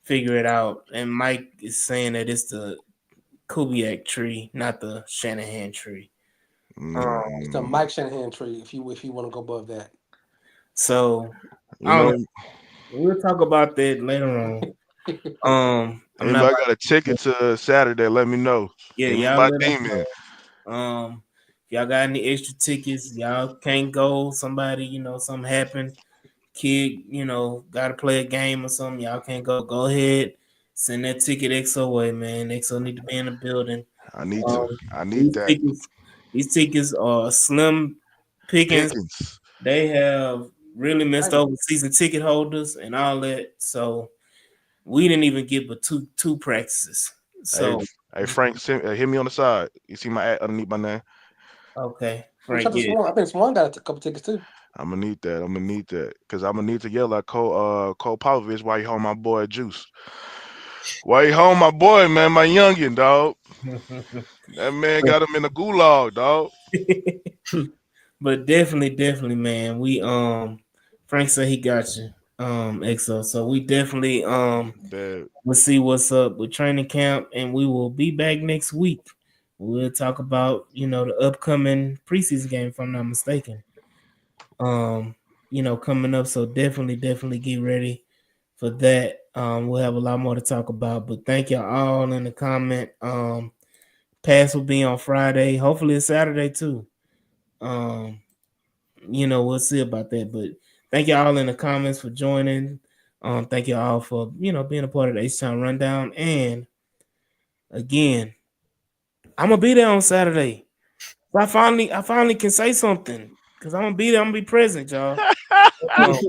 figure it out. And Mike is saying that it's the Kubiak tree, not the Shanahan tree. Um, It's the Mm, Mike Shanahan tree. If you want to go above that. so you I don't know. know, We'll talk about that later on. I'm not anybody about got a ticket to Saturday? Let me know. yeah, Give me y'all my let us demon. know. If y'all got any extra tickets, y'all can't go. Somebody, something happened. Kid, got to play a game or something. Y'all can't go. Go ahead, send that ticket XO way, man. XO need to be in the building. I need to. Um, I need these that tickets, these tickets are slim pickings. Pickens. They have really messed Hey, over season ticket holders and all that. So we didn't even get but two practices. Hey, So Frank, hit me on the side. You see my ad underneath my name? okay, I'm Frank, trying to yeah. Swan. I think Swan got a couple tickets too. I'm gonna need that. I'm gonna need that because I'm gonna need to yell at Cole Popovich while you hold my boy Juice. Why you home, my boy, man, my youngin, dog. That man got him in the gulag, dog. But definitely, man. Frank said he got you, EXO. So we definitely Bad. we'll see what's up with training camp, and we will be back next week. We'll talk about the upcoming preseason game, if I'm not mistaken. Um, coming up. So definitely get ready for that. We'll have a lot more to talk about. But thank y'all all in the comment. Pass will be on Friday. Hopefully it's Saturday too. Um, we'll see about that. But thank y'all in the comments for joining. Thank y'all for being a part of the H Town Rundown. And again, I'm gonna be there on Saturday. So I finally can say something because I'm gonna be there. I'm gonna be present, y'all. Um,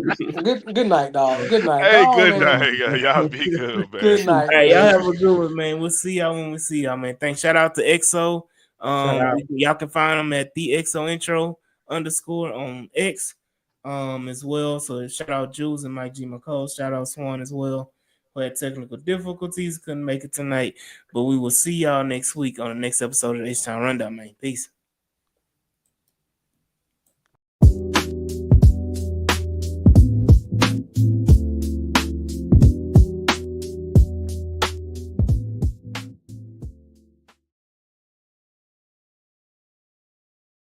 Good night, dog. Good night. Go Hey, on, good man. night. Y'all be good, man. Good night, All right, y'all man. have a good one, man. We'll see y'all when we see y'all, man. Thanks. Shout out to EXO. Shout out. Y'all can find them at the EXO intro underscore on X, as well. So shout out Jules and Mike G McCall. Shout out Swan as well. Who had technical difficulties, couldn't make it tonight, but we will see y'all next week on the next episode of the H Town Rundown, man. Peace.